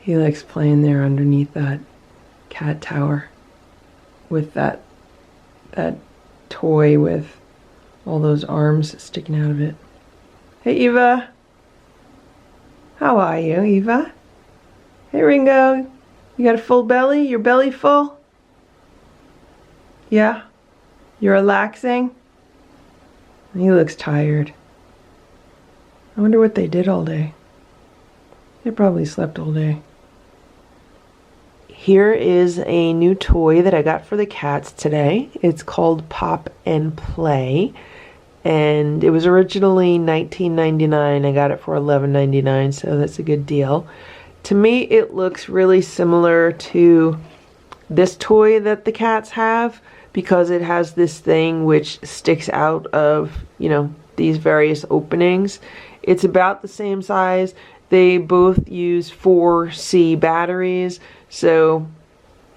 He likes playing there underneath that cat tower with that toy with all those arms sticking out of it. Hey, Eva. How are you, Eva? Hey, Ringo. You got a full belly? Your belly full? Yeah? You're relaxing? He looks tired. I wonder what they did all day. They probably slept all day. Here is a new toy that I got for the cats today. It's called Pop and Play, and it was originally $19.99. I got it for $11.99, so that's a good deal. To me, it looks really similar to this toy that the cats have, because it has this thing which sticks out of, you know, these various openings. It's about the same size. They both use 4C batteries, so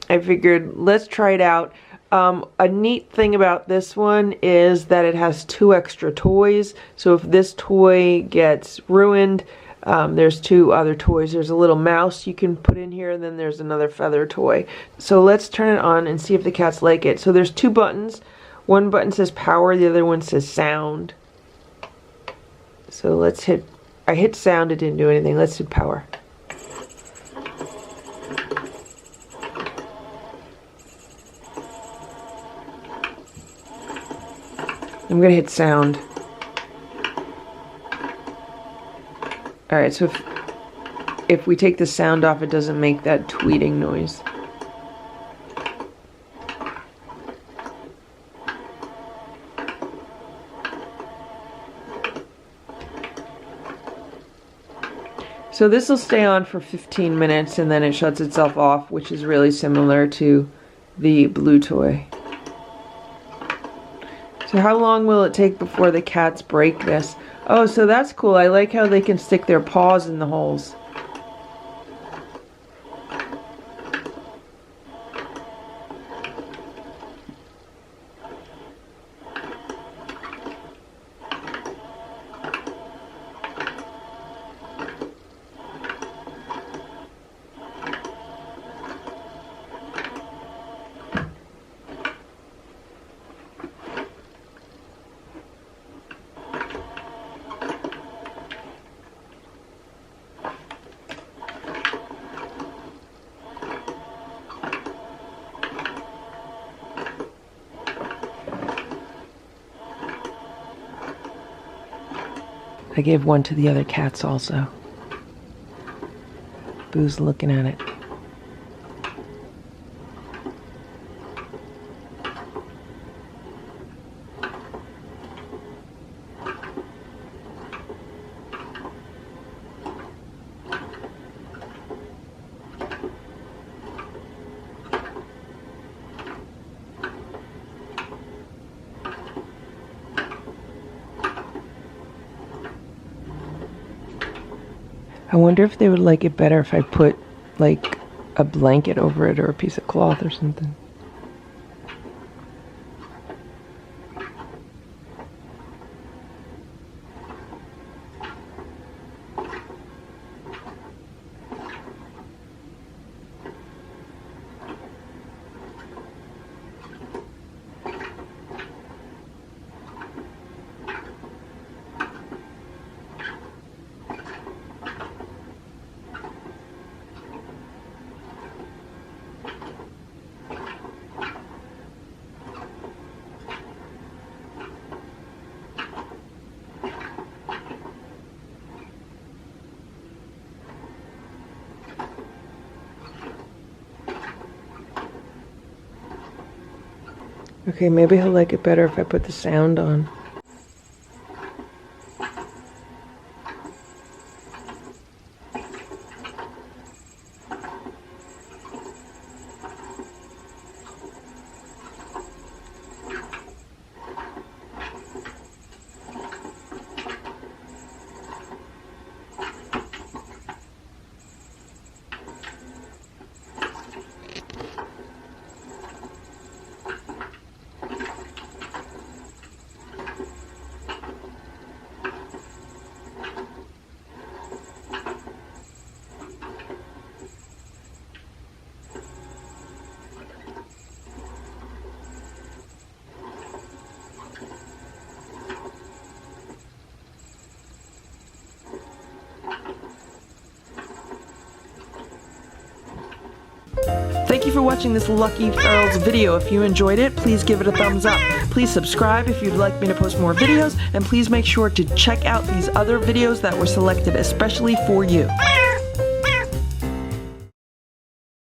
I figured let's try it out. A neat thing about this one is that it has 2 extra toys, so if this toy gets ruined, there's 2 other toys. There's a little mouse you can put in here, and then there's another feather toy. So let's turn it on and see if the cats like it. So there's 2 buttons. One button says power, the other one says sound. So let's hit, I hit sound, it didn't do anything. Let's hit power. I'm gonna hit sound. Alright, so if we take the sound off, it doesn't make that tweeting noise. So this will stay on for 15 minutes and then it shuts itself off, which is really similar to the blue toy. So how long will it take before the cats break this? Oh, so that's cool. I like how they can stick their paws in the holes. I gave one to the other cats also. Boo's looking at it. I wonder if they would like it better if I put like a blanket over it or a piece of cloth or something. Okay, maybe he'll like it better if I put the sound on. Thank you for watching this Lucky Ferals video. If you enjoyed it, please give it a thumbs up. Please subscribe if you'd like me to post more videos, and please make sure to check out these other videos that were selected especially for you.